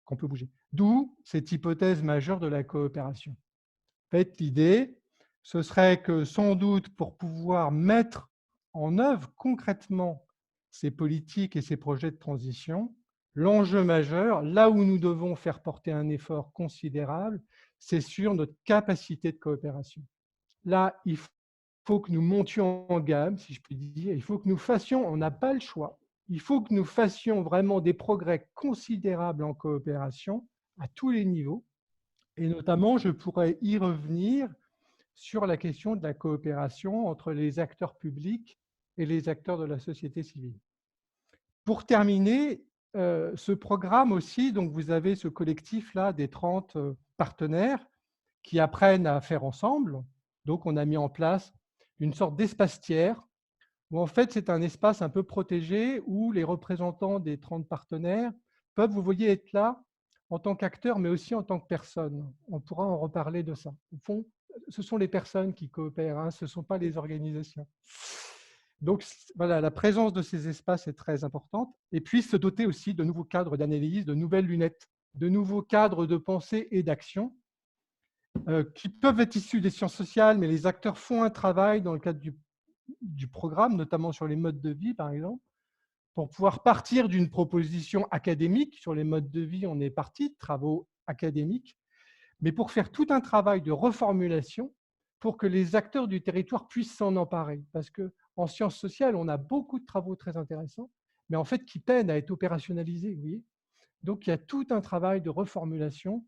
qu'on peut bouger. D'où cette hypothèse majeure de la coopération. En fait, l'idée, ce serait que sans doute pour pouvoir mettre en œuvre concrètement ces politiques et ces projets de transition, l'enjeu majeur, là où nous devons faire porter un effort considérable, c'est sur notre capacité de coopération. Là, il faut que nous montions en gamme, si je puis dire. Il faut que nous fassions, on n'a pas le choix, il faut que nous fassions vraiment des progrès considérables en coopération à tous les niveaux. Et notamment, je pourrais y revenir sur la question de la coopération entre les acteurs publics et les acteurs de la société civile. Pour terminer, ce programme aussi, donc vous avez ce collectif-là des 30 partenaires qui apprennent à faire ensemble. Donc, on a mis en place une sorte d'espace tiers où en fait, c'est un espace un peu protégé où les représentants des 30 partenaires peuvent, vous voyez, être là en tant qu'acteurs, mais aussi en tant que personnes. On pourra en reparler de ça. Au fond, ce sont les personnes qui coopèrent, hein, ce ne sont pas les organisations. Donc, voilà, la présence de ces espaces est très importante. Et puis, se doter aussi de nouveaux cadres d'analyse, de nouvelles lunettes, de nouveaux cadres de pensée et d'action qui peuvent être issus des sciences sociales, mais les acteurs font un travail dans le cadre du programme, notamment sur les modes de vie, par exemple, pour pouvoir partir d'une proposition académique. Sur les modes de vie, on est parti de travaux académiques, mais pour faire tout un travail de reformulation pour que les acteurs du territoire puissent s'en emparer. Parce qu'en sciences sociales, on a beaucoup de travaux très intéressants, mais en fait qui peinent à être opérationnalisés. Vous voyez. Donc, il y a tout un travail de reformulation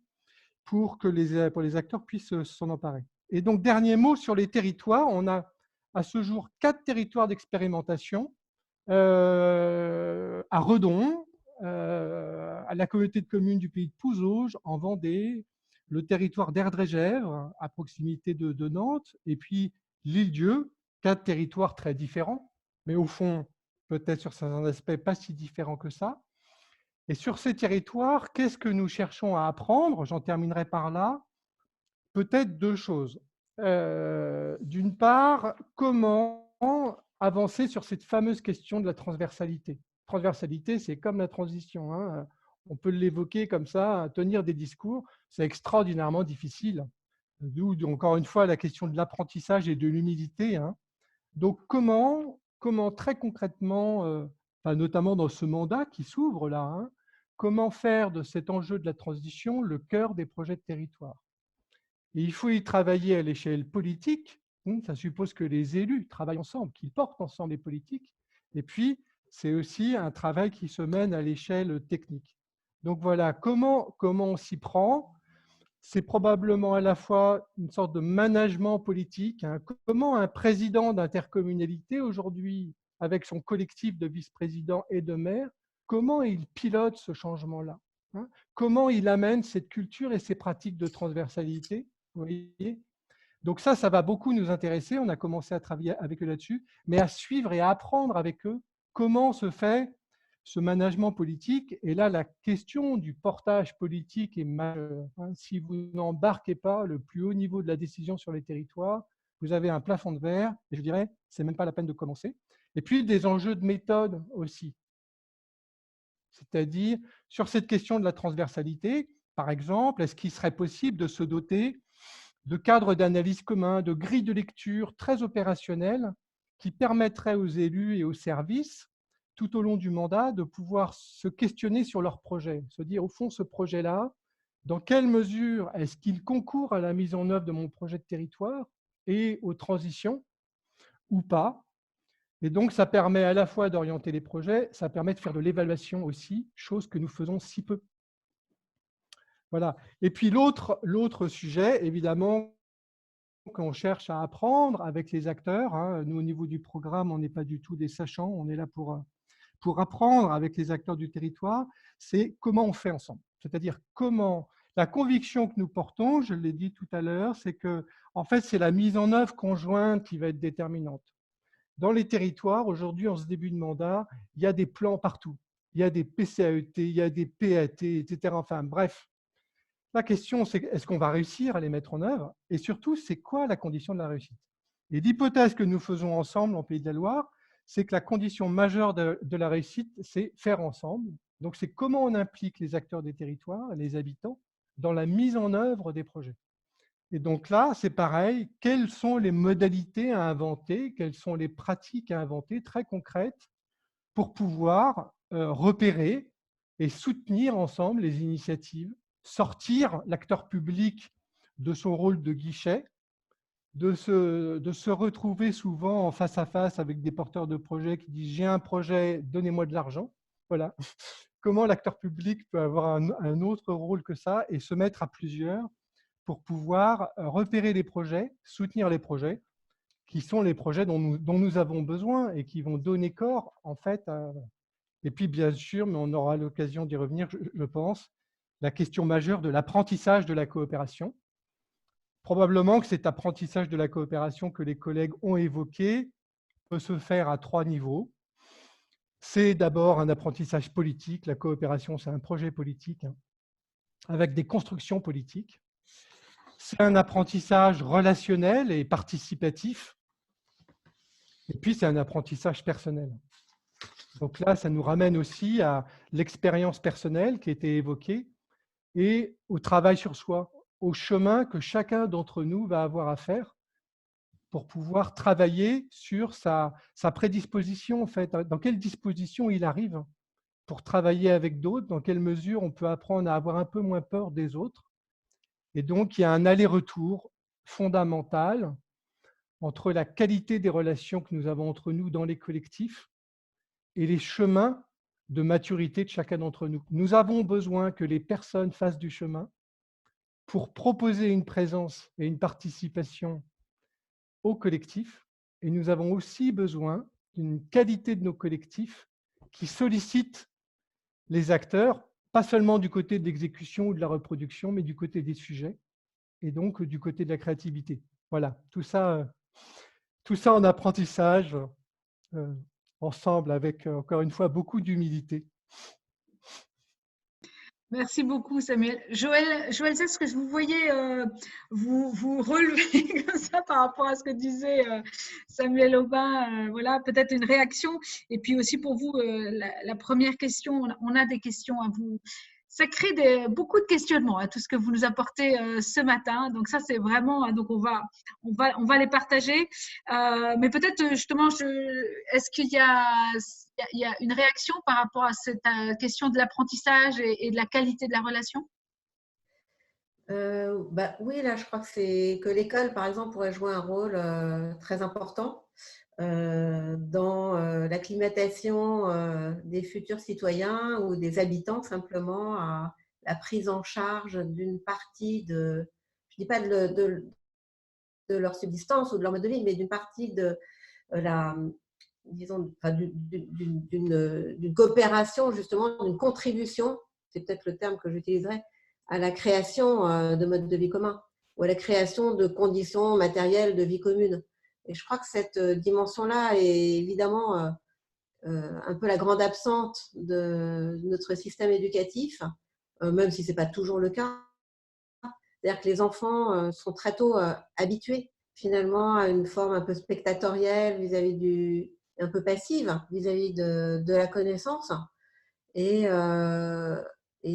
pour que les acteurs puissent s'en emparer. Et donc, dernier mot sur les territoires, on a à ce jour 4 territoires d'expérimentation à Redon, à la communauté de communes du pays de Pouzauges, en Vendée, le territoire d'Erdre-et-Gèvres, à proximité de Nantes, et puis l'Île-Dieu, 4 territoires très différents, mais au fond, peut-être sur certains aspects, pas si différents que ça. Et sur ces territoires, qu'est-ce que nous cherchons à apprendre? J'en terminerai par là. Peut-être 2 choses. D'une part, comment avancer sur cette fameuse question de la transversalité. Transversalité, c'est comme la transition, hein. On peut l'évoquer comme ça, tenir des discours, c'est extraordinairement difficile. D'où, encore une fois, la question de l'apprentissage et de l'humilité, hein. Donc, comment très concrètement, notamment dans ce mandat qui s'ouvre là, hein, comment faire de cet enjeu de la transition le cœur des projets de territoire? Et il faut y travailler à l'échelle politique. Ça suppose que les élus travaillent ensemble, qu'ils portent ensemble les politiques. Et puis, c'est aussi un travail qui se mène à l'échelle technique. Donc voilà, comment on s'y prend? C'est probablement à la fois une sorte de management politique, hein. Comment un président d'intercommunalité aujourd'hui, avec son collectif de vice-présidents et de maires, comment il pilote ce changement-là? hein. Comment il amène cette culture et ces pratiques de transversalité, vous voyez. Donc ça va beaucoup nous intéresser. On a commencé à travailler avec eux là-dessus, mais à suivre et à apprendre avec eux comment se fait ce management politique. Et là, la question du portage politique est majeure, hein. Si vous n'embarquez pas le plus haut niveau de la décision sur les territoires, vous avez un plafond de verre, et je dirais, c'est même pas la peine de commencer. Et puis, des enjeux de méthode aussi. C'est-à-dire, sur cette question de la transversalité, par exemple, est-ce qu'il serait possible de se doter de cadres d'analyse communs, de grilles de lecture très opérationnelles qui permettraient aux élus et aux services, tout au long du mandat, de pouvoir se questionner sur leur projet, se dire, au fond, ce projet-là, dans quelle mesure est-ce qu'il concourt à la mise en œuvre de mon projet de territoire et aux transitions ou pas? Et donc, ça permet à la fois d'orienter les projets, ça permet de faire de l'évaluation aussi, chose que nous faisons si peu. Voilà. Et puis l'autre sujet, évidemment, qu'on cherche à apprendre avec les acteurs, hein. Nous, au niveau du programme, on n'est pas du tout des sachants, on est là pour apprendre avec les acteurs du territoire, c'est comment on fait ensemble. C'est-à-dire comment la conviction que nous portons, je l'ai dit tout à l'heure, c'est que en fait, c'est la mise en œuvre conjointe qui va être déterminante. Dans les territoires, aujourd'hui, en ce début de mandat, il y a des plans partout. Il y a des PCAET, il y a des PAT, etc. Enfin, bref. La question, c'est est-ce qu'on va réussir à les mettre en œuvre? Et surtout, c'est quoi la condition de la réussite? Et l'hypothèse que nous faisons ensemble en Pays de la Loire, c'est que la condition majeure de la réussite, c'est faire ensemble. Donc, c'est comment on implique les acteurs des territoires, les habitants, dans la mise en œuvre des projets. Et donc là, c'est pareil, quelles sont les modalités à inventer, quelles sont les pratiques à inventer très concrètes pour pouvoir repérer et soutenir ensemble les initiatives, sortir l'acteur public de son rôle de guichet, de se retrouver souvent en face à face avec des porteurs de projets qui disent « j'ai un projet, donnez-moi de l'argent ». Voilà. Comment l'acteur public peut avoir un autre rôle que ça et se mettre à plusieurs pour pouvoir repérer les projets, soutenir les projets, qui sont les projets dont nous avons besoin et qui vont donner corps, en fait. Et puis, bien sûr, mais on aura l'occasion d'y revenir, je pense, la question majeure de l'apprentissage de la coopération. Probablement que cet apprentissage de la coopération que les collègues ont évoqué peut se faire à 3 niveaux. C'est d'abord un apprentissage politique. La coopération, c'est un projet politique, hein, avec des constructions politiques. C'est un apprentissage relationnel et participatif. Et puis, c'est un apprentissage personnel. Donc là, ça nous ramène aussi à l'expérience personnelle qui a été évoquée et au travail sur soi, au chemin que chacun d'entre nous va avoir à faire pour pouvoir travailler sur sa prédisposition, en fait, dans quelle disposition il arrive pour travailler avec d'autres, dans quelle mesure on peut apprendre à avoir un peu moins peur des autres. Et donc, il y a un aller-retour fondamental entre la qualité des relations que nous avons entre nous dans les collectifs et les chemins de maturité de chacun d'entre nous. Nous avons besoin que les personnes fassent du chemin pour proposer une présence et une participation au collectif. Et nous avons aussi besoin d'une qualité de nos collectifs qui sollicite les acteurs, pas seulement du côté de l'exécution ou de la reproduction, mais du côté des sujets et donc du côté de la créativité. Voilà, tout ça en apprentissage, ensemble avec, encore une fois, beaucoup d'humilité. Merci beaucoup, Samuel. Joël, est-ce que je vous voyais vous relever comme ça par rapport à ce que disait Samuel Aubin, voilà, peut-être une réaction. Et puis aussi pour vous, la première question, on a des questions à vous. Ça crée beaucoup de questionnements, tout ce que vous nous apportez ce matin. Donc ça, c'est vraiment, donc on va les partager. Mais peut-être justement, est-ce qu'il y a une réaction par rapport à cette question de l'apprentissage et de la qualité de la relation? Oui, là, je crois que l'école, par exemple, pourrait jouer un rôle très important dans l'acclimatation des futurs citoyens ou des habitants simplement à la prise en charge d'une partie je ne dis pas de leur subsistance ou de leur mode de vie, mais d'une partie de disons, d'une coopération, justement, d'une contribution c'est peut-être le terme que j'utiliserais, à la création de modes de vie communs ou à la création de conditions matérielles de vie commune. Et je crois que cette dimension-là est évidemment un peu la grande absente de notre système éducatif, même si ce n'est pas toujours le cas. C'est-à-dire que les enfants sont très tôt habitués finalement à une forme un peu spectatorielle vis-à-vis un peu passive vis-à-vis de la connaissance. Et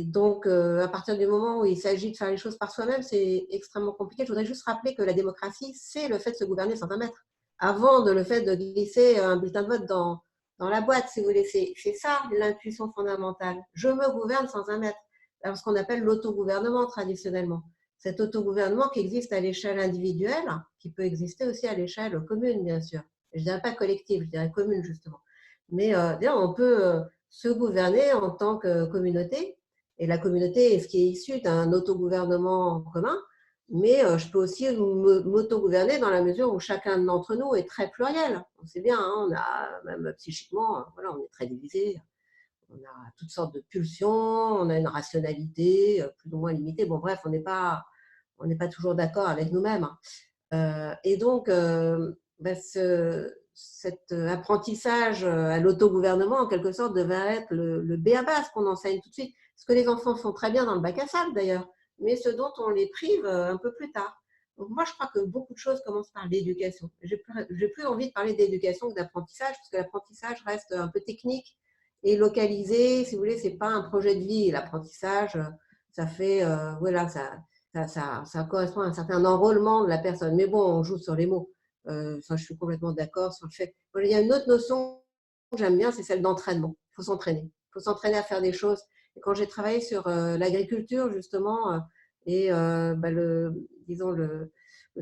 donc, à partir du moment où il s'agit de faire les choses par soi-même, c'est extrêmement compliqué. Je voudrais juste rappeler que la démocratie, c'est le fait de se gouverner sans un maître. Avant le fait de glisser un bulletin de vote dans la boîte, si vous voulez. C'est ça l'intuition fondamentale. Je me gouverne sans un maître. Alors, ce qu'on appelle l'autogouvernement traditionnellement. Cet autogouvernement qui existe à l'échelle individuelle, qui peut exister aussi à l'échelle commune, bien sûr. Je ne dirais pas collective, je dirais commune, justement. Mais on peut se gouverner en tant que communauté. Et la communauté est ce qui est issu d'un autogouvernement commun. Mais je peux aussi m'auto-gouverner dans la mesure où chacun d'entre nous est très pluriel. On sait bien, hein, on a même psychiquement, voilà, on est très divisé. On a toutes sortes de pulsions, on a une rationalité plus ou moins limitée. Bon, bref, on n'est pas toujours d'accord avec nous-mêmes. Et donc, cet apprentissage à l'autogouvernement, en quelque sorte, devrait être le b.a.-ba, ce qu'on enseigne tout de suite. Ce que les enfants font très bien dans le bac à sable, d'ailleurs, mais ce dont on les prive un peu plus tard. Donc, moi, je crois que beaucoup de choses commencent par l'éducation. Je n'ai plus envie de parler d'éducation que d'apprentissage, parce que l'apprentissage reste un peu technique et localisé. Si vous voulez, ce n'est pas un projet de vie. L'apprentissage, ça fait, voilà, ça correspond à un certain enrôlement de la personne. Mais bon, on joue sur les mots. Je suis complètement d'accord sur le fait. Bon, il y a une autre notion que j'aime bien, c'est celle d'entraînement. Il faut s'entraîner. Il faut s'entraîner à faire des choses. Et quand j'ai travaillé sur l'agriculture, justement, disons le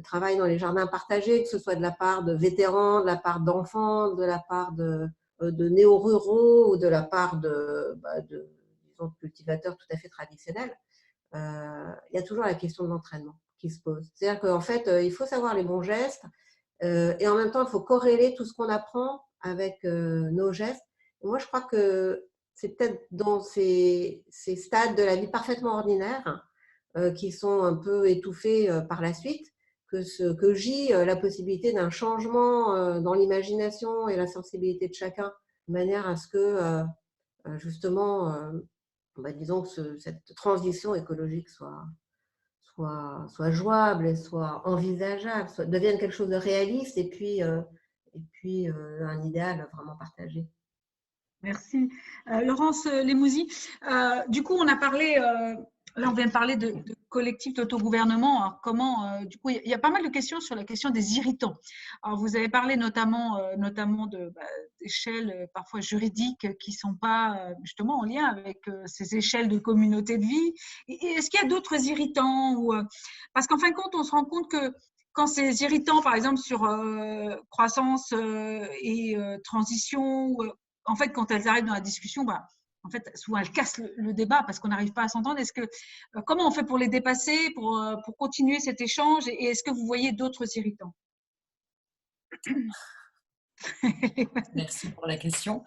travail dans les jardins partagés, que ce soit de la part de vétérans, de la part d'enfants, de la part de néo-ruraux ou de la part disons, de cultivateurs tout à fait traditionnels, il y a toujours la question de l'entraînement qui se pose. C'est-à-dire qu'en fait, il faut savoir les bons gestes et en même temps, il faut corréler tout ce qu'on apprend avec nos gestes. Et moi, je crois que c'est peut-être dans ces stades de la vie parfaitement ordinaires qui sont un peu étouffés par la suite que gît la possibilité d'un changement dans l'imagination et la sensibilité de chacun, de manière à ce que, justement, disons que cette transition écologique soit jouable et soit envisageable, devienne quelque chose de réaliste et puis un idéal vraiment partagé. Merci. Laurence Lémousy, du coup, on a parlé, là on vient de parler de collectif d'autogouvernement. Alors comment, du coup, il y a pas mal de questions sur la question des irritants. Alors vous avez parlé notamment d'échelles parfois juridiques qui ne sont pas justement en lien avec ces échelles de communauté de vie. Et est-ce qu'il y a d'autres irritants parce qu'en fin de compte, on se rend compte que quand ces irritants, par exemple sur croissance et transition, en fait, quand elles arrivent dans la discussion, en fait, souvent elles cassent le débat parce qu'on n'arrive pas à s'entendre. Comment on fait pour les dépasser, pour continuer cet échange, et est-ce que vous voyez d'autres irritants? Merci pour la question.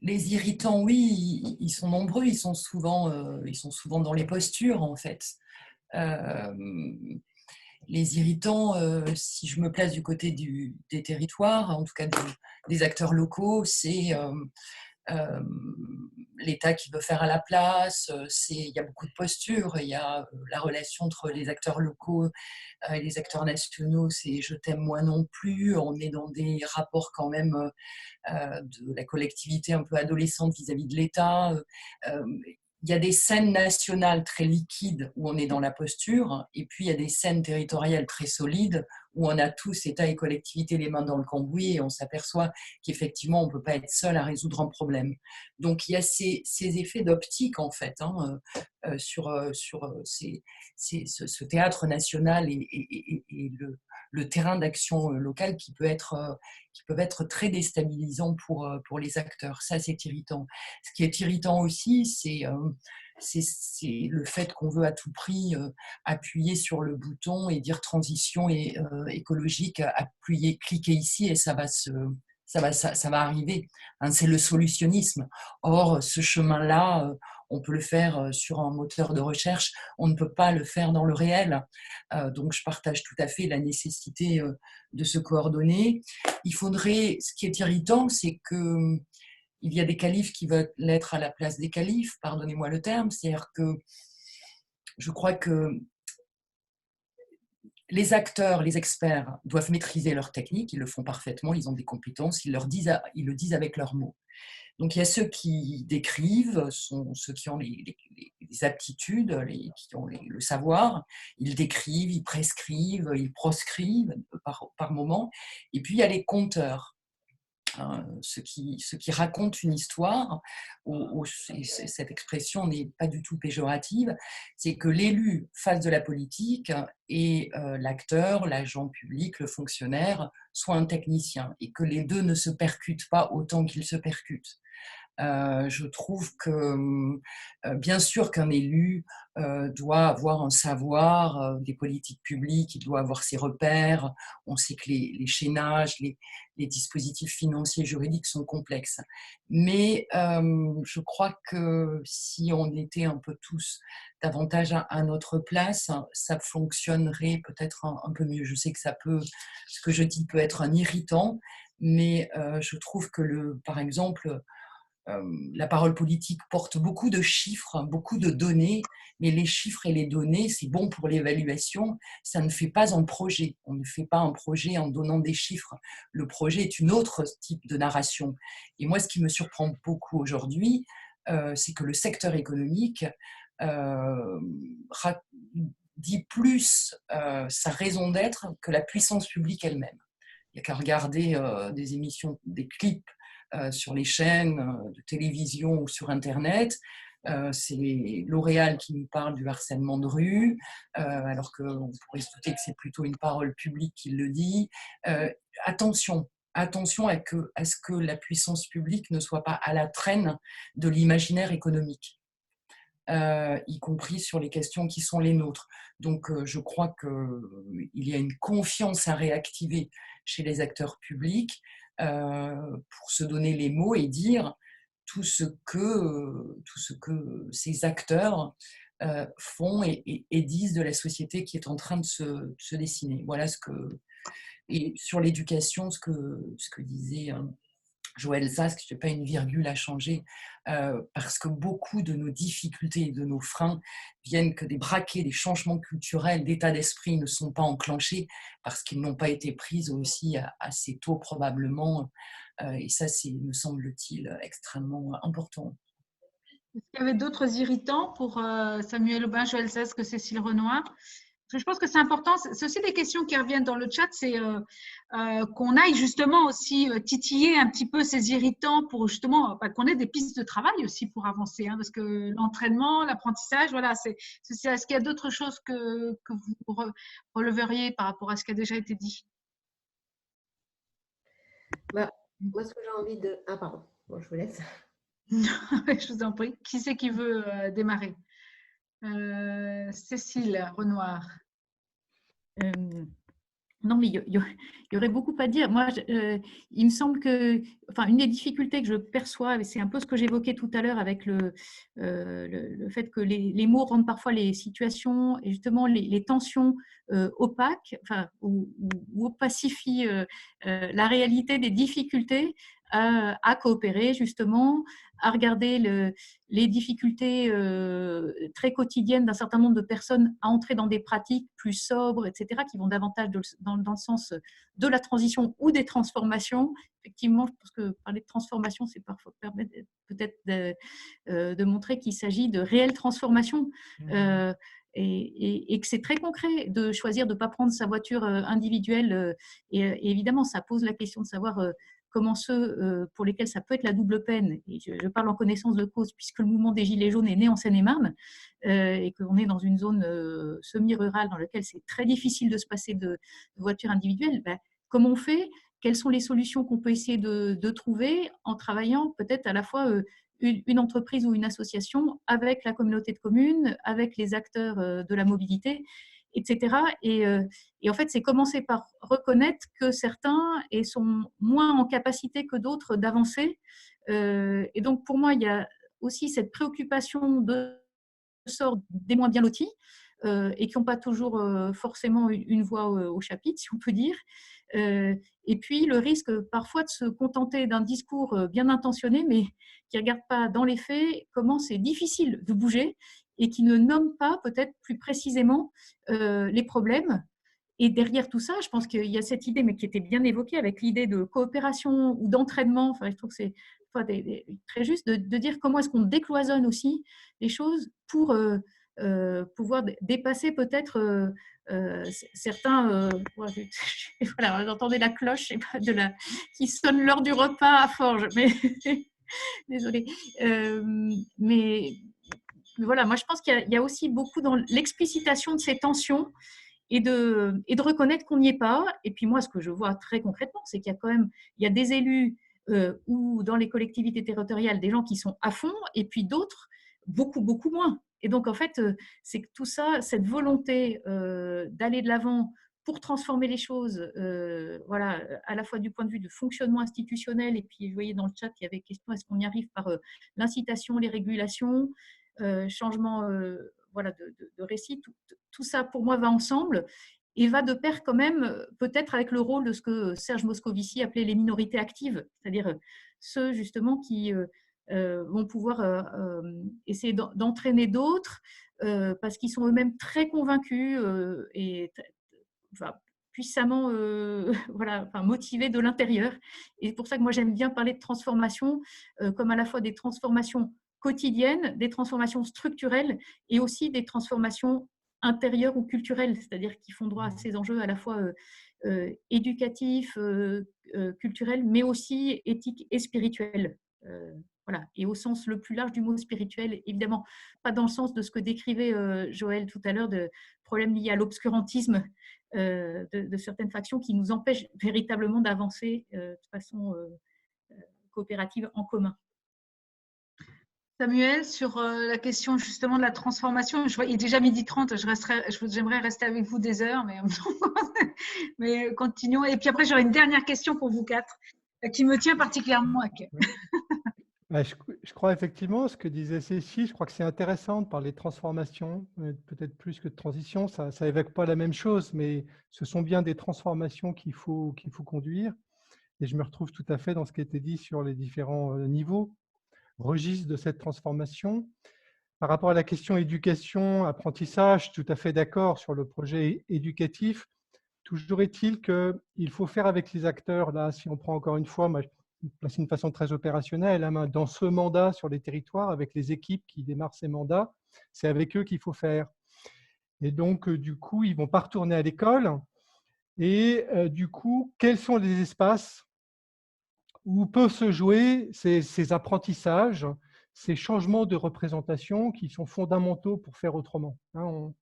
Les irritants, oui, ils sont nombreux, ils sont souvent dans les postures, en fait. Les irritants, si je me place du côté des territoires, en tout cas des acteurs locaux, c'est l'État qui veut faire à la place, il y a beaucoup de postures, il y a la relation entre les acteurs locaux et les acteurs nationaux, c'est je t'aime moi non plus, on est dans des rapports quand même de la collectivité un peu adolescente vis-à-vis de l'État. Il y a des scènes nationales très liquides où on est dans la posture, et puis il y a des scènes territoriales très solides où on a tous, État et collectivité, les mains dans le cambouis, et on s'aperçoit qu'effectivement, on ne peut pas être seul à résoudre un problème. Donc, il y a ces effets d'optique, en fait, sur ce théâtre national et le terrain d'action local qui peuvent être très déstabilisants pour les acteurs. Ça, c'est irritant. Ce qui est irritant aussi, c'est le fait qu'on veut à tout prix appuyer sur le bouton et dire transition écologique, appuyer, cliquer ici et ça va ça va arriver. Hein, c'est le solutionnisme. Or, ce chemin-là, on peut le faire sur un moteur de recherche, on ne peut pas le faire dans le réel. Donc, je partage tout à fait la nécessité de se coordonner. Il faudrait, ce qui est irritant, c'est que il y a des califes qui veulent l'être à la place des califes, pardonnez-moi le terme, c'est-à-dire que je crois que les acteurs, les experts doivent maîtriser leur technique, ils le font parfaitement, ils ont des compétences, ils le disent avec leurs mots. Donc il y a ceux qui décrivent, ceux qui ont les aptitudes, qui ont le savoir, ils décrivent, ils prescrivent, ils proscrivent par moment. Et puis il y a les conteurs. Ceux qui racontent une histoire, cette expression n'est pas du tout péjorative, c'est que l'élu fasse de la politique et l'acteur, l'agent public, le fonctionnaire soit un technicien et que les deux ne se percutent pas autant qu'ils se percutent. Je trouve que, bien sûr qu'un élu doit avoir un savoir des politiques publiques, il doit avoir ses repères. On sait que les chaînages, les dispositifs financiers, juridiques sont complexes. Mais je crois que si on était un peu tous davantage à notre place, ça fonctionnerait peut-être un peu mieux. Je sais que ce que je dis peut être un irritant, mais je trouve que par exemple, la parole politique porte beaucoup de chiffres, beaucoup de données, mais les chiffres et les données, c'est bon pour l'évaluation, ça ne fait pas un projet. On ne fait pas un projet en donnant des chiffres. Le projet est une autre type de narration. Et moi, ce qui me surprend beaucoup aujourd'hui, c'est que le secteur économique dit plus sa raison d'être que la puissance publique elle-même. Il n'y a qu'à regarder des émissions, des clips sur les chaînes de télévision ou sur Internet. C'est L'Oréal qui nous parle du harcèlement de rue, alors qu'on pourrait se douter que c'est plutôt une parole publique qui le dit. Attention à ce que la puissance publique ne soit pas à la traîne de l'imaginaire économique. Y compris sur les questions qui sont les nôtres. Donc, je crois qu'il y a une confiance à réactiver chez les acteurs publics pour se donner les mots et dire tout ce que ces acteurs font et disent de la société qui est en train de se dessiner. Voilà ce que... Et sur l'éducation, ce que disait... Joël Zask, je n'ai pas une virgule à changer, parce que beaucoup de nos difficultés et de nos freins viennent que des braquets, des changements culturels, d'état d'esprit ne sont pas enclenchés parce qu'ils n'ont pas été pris aussi assez tôt probablement. Et ça, c'est, me semble-t-il, extrêmement important. Est-ce qu'il y avait d'autres irritants pour Samuel Aubin, Joël Zask, Cécile Renoir? Je pense que c'est important. C'est aussi des questions qui reviennent dans le chat. C'est qu'on aille justement aussi titiller un petit peu ces irritants pour justement qu'on ait des pistes de travail aussi pour avancer. Hein, parce que l'entraînement, l'apprentissage, voilà, est-ce qu'il y a d'autres choses que vous releveriez par rapport à ce qui a déjà été dit? Moi, ce que j'ai envie de... Ah, pardon. Bon, je vous laisse. Je vous en prie. Qui c'est qui veut démarrer? Cécile Renoir. Non, mais il y aurait beaucoup à dire. Moi, il me semble que, enfin, une des difficultés que je perçois, et c'est un peu ce que j'évoquais tout à l'heure avec le fait que les mots rendent parfois les situations et justement les tensions opaques, enfin, ou opacifient la réalité des difficultés à coopérer justement, à regarder les difficultés très quotidiennes d'un certain nombre de personnes à entrer dans des pratiques plus sobres, etc., qui vont davantage dans le sens de la transition ou des transformations. Effectivement, je pense que parler de transformation, c'est parfois permettre peut-être de montrer qu'il s'agit de réelles transformations. Et que c'est très concret de choisir de ne pas prendre sa voiture individuelle. Et évidemment, ça pose la question de savoir comment ceux pour lesquels ça peut être la double peine, et je parle en connaissance de cause puisque le mouvement des Gilets jaunes est né en Seine-et-Marne et qu'on est dans une zone semi-rurale dans laquelle c'est très difficile de se passer de voiture individuelle, comment on fait? Quelles sont les solutions qu'on peut essayer de trouver en travaillant peut-être à la fois une entreprise ou une association avec la communauté de communes, avec les acteurs de la mobilité etc. Et en fait, c'est commencer par reconnaître que certains sont moins en capacité que d'autres d'avancer. Et donc, pour moi, il y a aussi cette préoccupation de sort des moins bien lotis et qui n'ont pas toujours forcément une voix au chapitre, si on peut dire. Et puis, le risque parfois de se contenter d'un discours bien intentionné, mais qui ne regarde pas dans les faits comment c'est difficile de bouger et qui ne nomme pas peut-être plus précisément les problèmes. Et derrière tout ça, je pense qu'il y a cette idée, mais qui était bien évoquée, avec l'idée de coopération ou d'entraînement. Enfin, je trouve que c'est très juste de dire comment est-ce qu'on décloisonne aussi les choses pour pouvoir dépasser peut-être certains. Voilà, j'entendais la cloche qui sonne l'heure du repas à Forges, mais désolée. Mais voilà, moi je pense qu'il y a aussi beaucoup dans l'explicitation de ces tensions et de reconnaître qu'on n'y est pas. Et puis moi, ce que je vois très concrètement, c'est qu'il y a quand même des élus ou dans les collectivités territoriales, des gens qui sont à fond, et puis d'autres, beaucoup, beaucoup moins. Et donc, en fait, c'est que tout ça, cette volonté d'aller de l'avant pour transformer les choses, voilà, à la fois du point de vue de fonctionnement institutionnel, et puis vous voyez dans le chat, il y avait question, est-ce qu'on y arrive par l'incitation, les régulations, changement voilà, de récit, tout ça pour moi va ensemble et va de pair quand même peut-être avec le rôle de ce que Serge Moscovici appelait les minorités actives, c'est-à-dire ceux justement qui vont pouvoir essayer d'entraîner d'autres parce qu'ils sont eux-mêmes très convaincus et enfin, puissamment voilà, enfin, motivés de l'intérieur. Et c'est pour ça que moi j'aime bien parler de transformation comme à la fois des transformations quotidiennes, des transformations structurelles et aussi des transformations intérieures ou culturelles, c'est-à-dire qui font droit à ces enjeux à la fois éducatifs, culturels, mais aussi éthiques et spirituels. Voilà. Et au sens le plus large du mot spirituel, évidemment, pas dans le sens de ce que décrivait Joël tout à l'heure, de problèmes liés à l'obscurantisme de certaines factions qui nous empêchent véritablement d'avancer de façon coopérative en commun. Samuel, sur la question justement de la transformation, je vois, il est déjà 12h30, j'aimerais rester avec vous des heures, mais continuons. Et puis après, j'aurai une dernière question pour vous quatre, qui me tient particulièrement à cœur. Je crois effectivement ce que disait Cécile, je crois que c'est intéressant de parler de transformation, peut-être plus que de transition, ça évoque pas la même chose, mais ce sont bien des transformations qu'il faut conduire. Et je me retrouve tout à fait dans ce qui a été dit sur les différents niveaux, registres de cette transformation. Par rapport à la question éducation, apprentissage, tout à fait d'accord sur le projet éducatif. Toujours est-il qu'il faut faire avec les acteurs, là, si on prend encore une fois, c'est une façon très opérationnelle, hein, dans ce mandat sur les territoires, avec les équipes qui démarrent ces mandats, c'est avec eux qu'il faut faire. Et donc, du coup, ils ne vont pas retourner à l'école. Et du coup, quels sont les espaces où peuvent se jouer ces apprentissages, ces changements de représentation qui sont fondamentaux pour faire autrement. On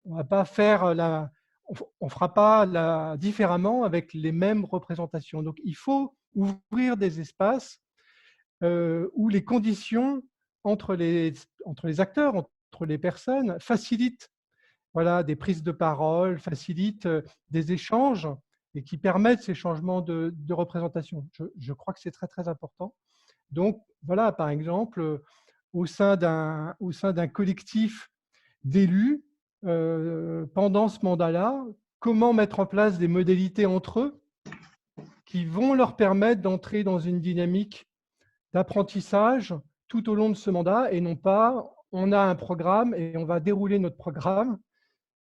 va pas faire on fera pas différemment avec les mêmes représentations. Donc, il faut ouvrir des espaces où les conditions entre les acteurs, entre les personnes, facilitent des prises de parole, facilitent des échanges et qui permettent ces changements de représentation. Je crois que c'est très, très important. Donc, voilà, par exemple, au sein d'un collectif d'élus, pendant ce mandat-là, comment mettre en place des modalités entre eux qui vont leur permettre d'entrer dans une dynamique d'apprentissage tout au long de ce mandat et non pas on a un programme et on va dérouler notre programme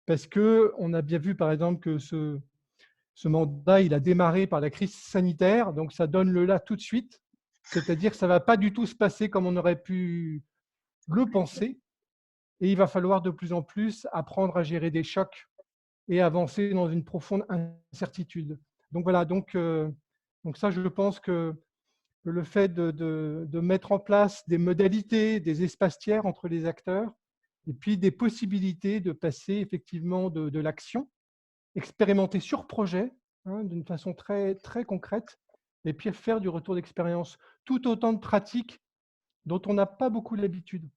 parce qu'on a bien vu par exemple que ce mandat il a démarré par la crise sanitaire, donc ça donne le là tout de suite, c'est-à-dire que ça ne va pas du tout se passer comme on aurait pu le penser et il va falloir de plus en plus apprendre à gérer des chocs et avancer dans une profonde incertitude. Donc voilà, donc ça je pense que le fait de mettre en place des modalités, des espaces tiers entre les acteurs, et puis des possibilités de passer effectivement de l'action, expérimenter sur projet, hein, d'une façon très, très concrète, et puis faire du retour d'expérience, tout autant de pratiques dont on n'a pas beaucoup l'habitude.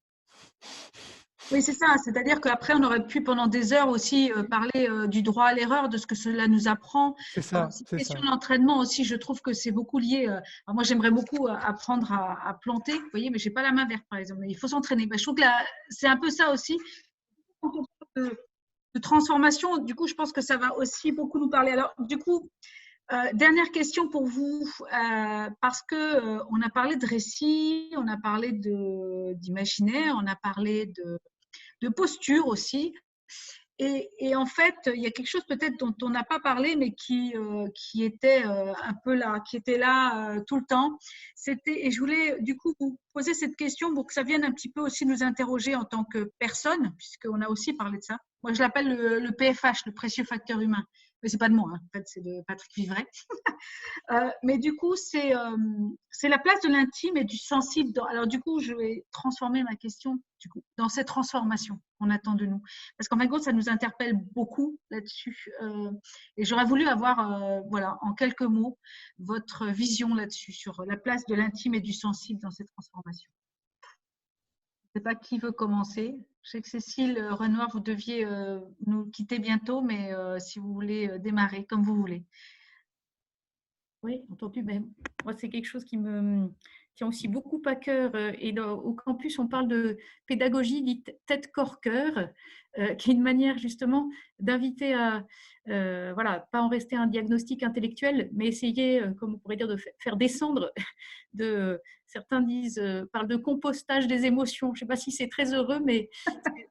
Oui, c'est ça. C'est-à-dire qu'après, on aurait pu pendant des heures aussi parler du droit à l'erreur, de ce que cela nous apprend. C'est ça, Cette c'est question ça. d'entraînement aussi, je trouve que c'est beaucoup lié. Alors moi, j'aimerais beaucoup apprendre à planter, vous voyez, mais j'ai pas la main verte, par exemple. Mais il faut s'entraîner. Ben, je trouve que c'est un peu ça aussi. Quand on parle de transformation, du coup, je pense que ça va aussi beaucoup nous parler. Alors, du coup, dernière question pour vous, parce que on a parlé de récit, on a parlé d'imaginaire, on a parlé de posture aussi. Et en fait, il y a quelque chose peut-être dont on n'a pas parlé, mais qui était un peu là, qui était là tout le temps. Et je voulais du coup vous poser cette question pour que ça vienne un petit peu aussi nous interroger en tant que personne, puisqu'on a aussi parlé de ça. Moi, je l'appelle le PFH, le précieux facteur humain. Mais c'est pas de moi, hein. En fait, c'est de Patrick Vivray. Mais du coup, c'est la place de l'intime et du sensible. Alors du coup, je vais transformer ma question du coup, dans cette transformation qu'on attend de nous. Parce qu'en fin de compte, ça nous interpelle beaucoup là-dessus. Et j'aurais voulu avoir, voilà, en quelques mots, votre vision là-dessus, sur la place de l'intime et du sensible dans cette transformation. Je ne sais pas qui veut commencer. Je sais que Cécile Renoir, vous deviez nous quitter bientôt, mais si vous voulez démarrer, comme vous voulez. Oui, entendu. Mais moi, c'est quelque chose qui me tient aussi beaucoup à cœur. Et au campus, on parle de pédagogie dite tête-corps-cœur, qui est une manière justement d'inviter à, voilà, pas en rester à un diagnostic intellectuel, mais essayer, comme on pourrait dire, de faire descendre. Certains disent, parlent de compostage des émotions. Je ne sais pas si c'est très heureux, mais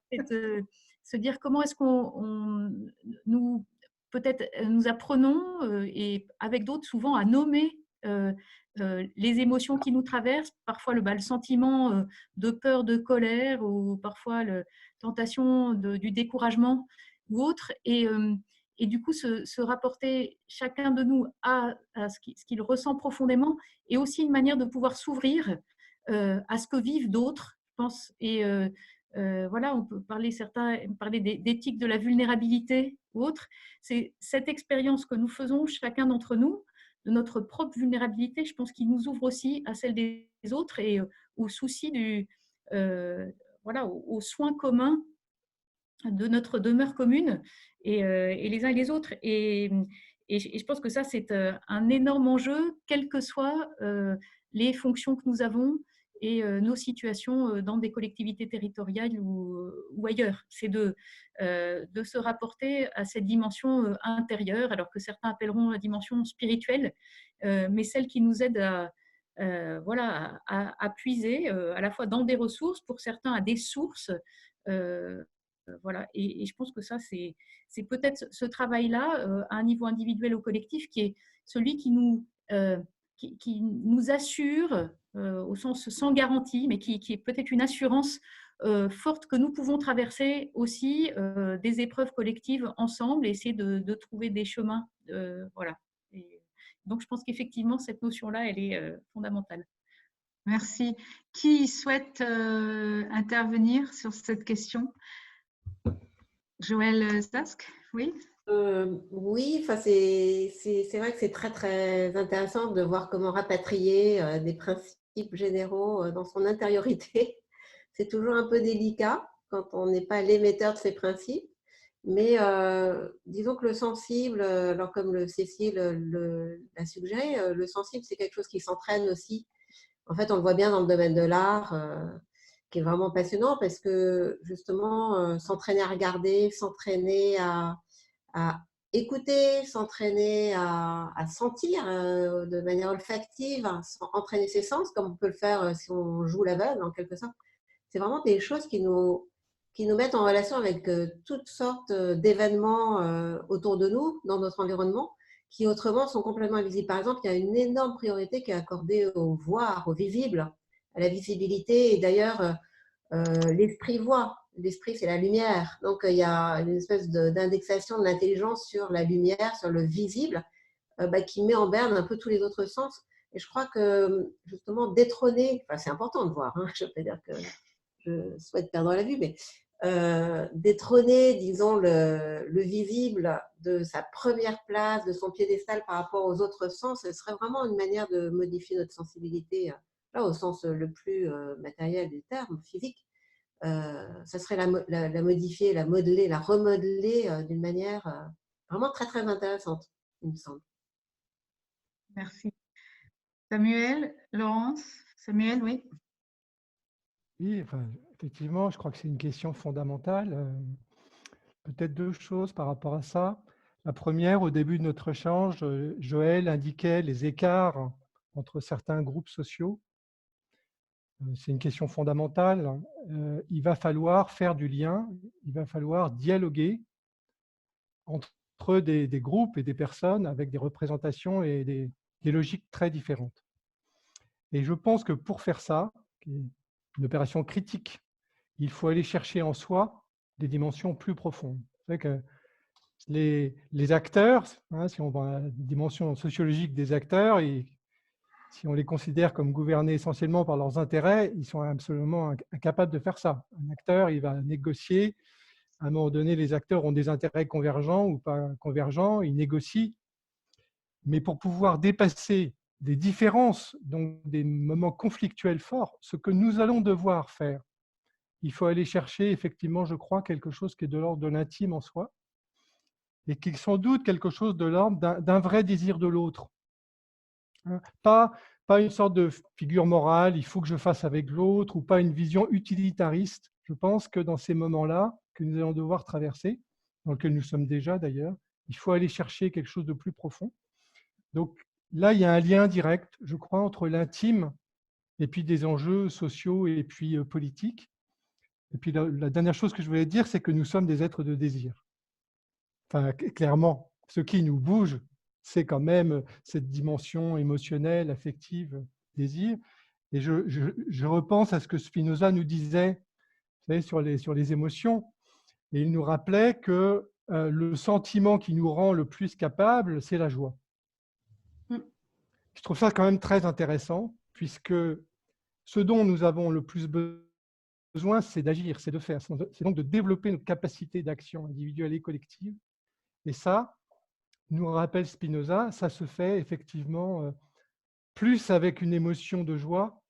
c'est de se dire comment est-ce qu'on nous peut-être nous apprenons, et avec d'autres souvent, à nommer les émotions qui nous traversent, parfois le sentiment de peur, de colère, ou parfois la tentation du découragement ou autre. Et du coup, se rapporter chacun de nous à ce qu'il ressent profondément, est aussi une manière de pouvoir s'ouvrir à ce que vivent d'autres, je pense. Voilà, on peut parler d'éthique de la vulnérabilité ou autre. C'est cette expérience que nous faisons, chacun d'entre nous, de notre propre vulnérabilité, je pense qu'il nous ouvre aussi à celle des autres, et au souci voilà, aux soins communs de notre demeure commune, et les uns et les autres. Et je pense que ça, c'est un énorme enjeu, quelles que soient les fonctions que nous avons et nos situations dans des collectivités territoriales ou ailleurs. C'est de se rapporter à cette dimension intérieure, alors que certains appelleront la dimension spirituelle, mais celle qui nous aide voilà, à puiser à la fois dans des ressources, pour certains à des sources. Voilà. Et je pense que ça, c'est peut-être ce travail-là, à un niveau individuel ou collectif, qui est celui qui nous assure, au sens sans garantie, mais qui est peut-être une assurance forte que nous pouvons traverser aussi des épreuves collectives ensemble, et essayer de trouver des chemins. Voilà. Et donc, je pense qu'effectivement, cette notion-là, elle est fondamentale. Merci. Qui souhaite intervenir sur cette question? Joël Zask, oui. Oui, enfin, c'est vrai que c'est très, très intéressant de voir comment rapatrier des principes généraux dans son intériorité. C'est toujours un peu délicat quand on n'est pas l'émetteur de ces principes. Mais disons que le sensible, alors comme Cécile l'a suggéré, le sensible, c'est quelque chose qui s'entraîne aussi. En fait, on le voit bien dans le domaine de l'art, qui est vraiment passionnant, parce que justement, s'entraîner à regarder, s'entraîner à écouter, s'entraîner à sentir de manière olfactive, entraîner ses sens, comme on peut le faire si on joue l'aveugle en quelque sorte. C'est vraiment des choses qui nous mettent en relation avec toutes sortes d'événements autour de nous, dans notre environnement, qui autrement sont complètement invisibles. Par exemple, il y a une énorme priorité qui est accordée au voir, au visible, à la visibilité. Et d'ailleurs, l'esprit voit. L'esprit, c'est la lumière. Donc, il y a une espèce d'indexation de l'intelligence sur la lumière, sur le visible, qui met en berne un peu tous les autres sens. Et je crois que, justement, détrôner, enfin, c'est important de voir, hein, je ne veux pas dire que je souhaite perdre la vue, mais détrôner, disons, le visible de sa première place, de son piédestal par rapport aux autres sens, ce serait vraiment une manière de modifier notre sensibilité, là, au sens le plus matériel du terme, physique. ça serait la modifier, la modeler, la remodeler d'une manière vraiment très, très intéressante, il me semble. Merci. Samuel, Laurence, Samuel, oui. Oui, enfin, effectivement, je crois que c'est une question fondamentale. Peut-être deux choses par rapport à ça. La première, au début de notre échange, Joël indiquait les écarts entre certains groupes sociaux. C'est une question fondamentale. Il va falloir faire du lien, il va falloir dialoguer entre des groupes et des personnes avec des représentations et des logiques très différentes. Et je pense que pour faire ça, qui est une opération critique, il faut aller chercher en soi des dimensions plus profondes. C'est vrai que les acteurs, hein, si on voit la dimension sociologique des acteurs, et si on les considère comme gouvernés essentiellement par leurs intérêts, ils sont absolument incapables de faire ça. Un acteur, il va négocier. À un moment donné, les acteurs ont des intérêts convergents ou pas convergents, ils négocient. Mais pour pouvoir dépasser des différences, donc des moments conflictuels forts, ce que nous allons devoir faire, il faut aller chercher effectivement, je crois, quelque chose qui est de l'ordre de l'intime en soi, et qui est sans doute quelque chose de l'ordre d'un vrai désir de l'autre. Pas une sorte de figure morale, il faut que je fasse avec l'autre, ou pas une vision utilitariste. Je pense que dans ces moments-là, que nous allons devoir traverser, dans lesquels nous sommes déjà d'ailleurs, il faut aller chercher quelque chose de plus profond. Donc là, il y a un lien direct, je crois, entre l'intime et puis des enjeux sociaux et puis politiques. Et puis la dernière chose que je voulais dire, c'est que nous sommes des êtres de désir. Enfin, clairement, ce qui nous bouge, c'est quand même cette dimension émotionnelle, affective, désir. Et je repense à ce que Spinoza nous disait, vous savez, sur les émotions. Et il nous rappelait que le sentiment qui nous rend le plus capable, c'est la joie. Je trouve ça quand même très intéressant, puisque ce dont nous avons le plus besoin, c'est d'agir, c'est de faire. C'est donc de développer notre capacité d'action individuelle et collective. Et ça, nous rappelle Spinoza, ça se fait effectivement plus avec une émotion de joie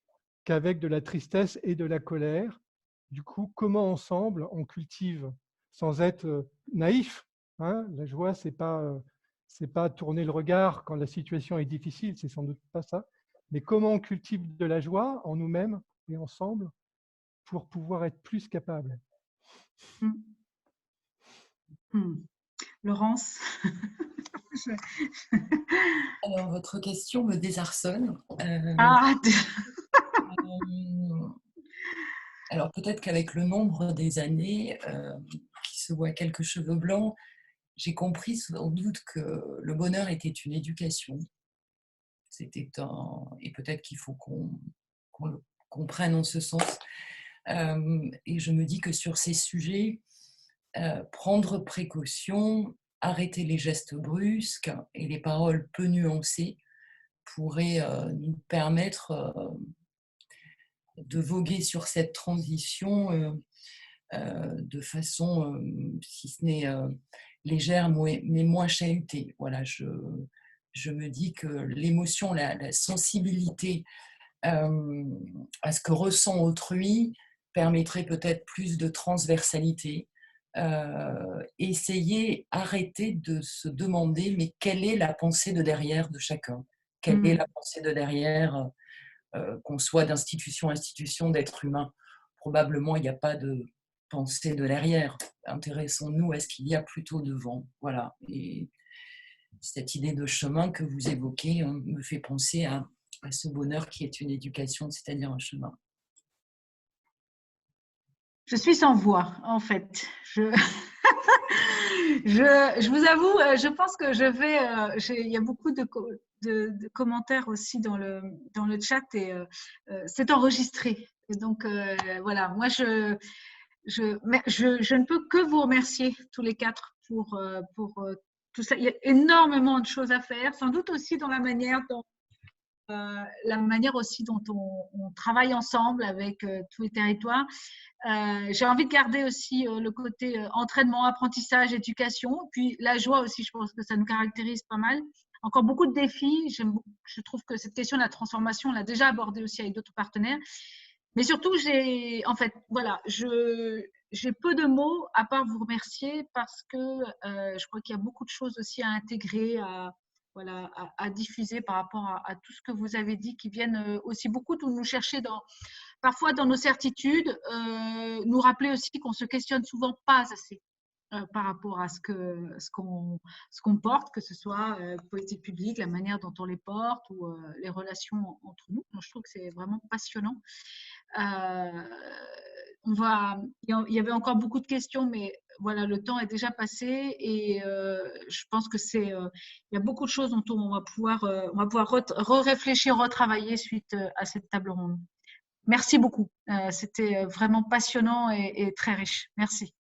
qu'avec de la tristesse et de la colère. Du coup, comment ensemble on cultive, sans être naïf, hein, la joie, c'est pas tourner le regard quand la situation est difficile, c'est sans doute pas ça, mais comment on cultive de la joie en nous-mêmes et ensemble pour pouvoir être plus capable. Laurence. Alors, votre question me désarçonne. Alors, peut-être qu'avec le nombre des années qui se voient quelques cheveux blancs, j'ai compris sans doute que le bonheur était une éducation. Et peut-être qu'il faut qu'on le comprenne en ce sens. Et je me dis que sur ces sujets, prendre précaution, arrêter les gestes brusques et les paroles peu nuancées pourrait nous permettre de voguer sur cette transition de façon, si ce n'est légère, mais moins chahutée. Voilà, je me dis que l'émotion, la sensibilité à ce que ressent autrui permettrait peut-être plus de transversalité. Arrêter de se demander mais quelle est la pensée de derrière de chacun, quelle est la pensée de derrière, qu'on soit d'institution à institution, d'être humain. Probablement, il n'y a pas de pensée de derrière. Intéressons-nous à ce qu'il y a plutôt devant. Voilà. Et cette idée de chemin que vous évoquez me fait penser à ce bonheur qui est une éducation, c'est-à-dire un chemin. Je suis sans voix, en fait. Je vous avoue, je pense que il y a beaucoup de commentaires aussi dans le chat et c'est enregistré. Et donc, voilà, moi, je ne peux que vous remercier tous les quatre pour tout ça. Il y a énormément de choses à faire, sans doute aussi dans la manière aussi dont on travaille ensemble avec tous les territoires. J'ai envie de garder aussi le côté entraînement, apprentissage, éducation. Puis la joie aussi, je pense que ça nous caractérise pas mal. Encore beaucoup de défis. Je trouve que cette question de la transformation, on l'a déjà abordée aussi avec d'autres partenaires. Mais surtout, en fait, voilà, j'ai peu de mots à part vous remercier parce que je crois qu'il y a beaucoup de choses aussi à intégrer, voilà, à diffuser par rapport à tout ce que vous avez dit, qui viennent aussi beaucoup nous chercher parfois dans nos certitudes, nous rappeler aussi qu'on se questionne souvent pas assez par rapport à ce qu'on porte, que ce soit politique publique, la manière dont on les porte ou les relations entre nous. Donc, je trouve que c'est vraiment passionnant. Il y avait encore beaucoup de questions, mais voilà, le temps est déjà passé et je pense que il y a beaucoup de choses dont on va pouvoir réfléchir, retravailler suite à cette table ronde. Merci beaucoup. C'était vraiment passionnant et très riche. Merci.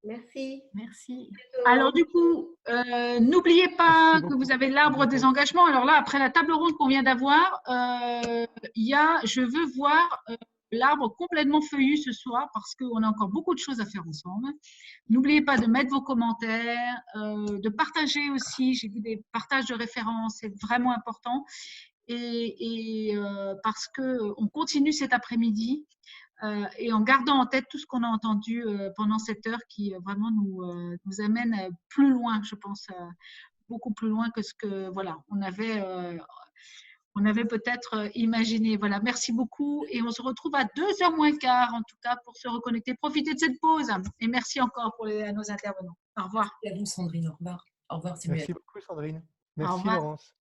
Merci. Merci. Alors du coup, n'oubliez pas Merci que beaucoup. vous avez l'arbre des engagements. Alors là, après la table ronde qu'on vient d'avoir, je veux voir l'arbre complètement feuillu ce soir parce qu'on a encore beaucoup de choses à faire ensemble. N'oubliez pas de mettre vos commentaires, de partager aussi. J'ai vu des partages de références, c'est vraiment important. Parce qu'on continue cet après-midi et en gardant en tête tout ce qu'on a entendu pendant cette heure qui vraiment nous amène plus loin, je pense, beaucoup plus loin que ce que voilà, on avait peut-être imaginé. Voilà, merci beaucoup et on se retrouve à 2h moins quart en tout cas pour se reconnecter. Profitez de cette pause et merci encore à nos intervenants. Au revoir. Merci à vous, Sandrine. Au revoir. Au revoir, Samuel. Merci beaucoup, Sandrine. Au Merci, revoir. Laurence.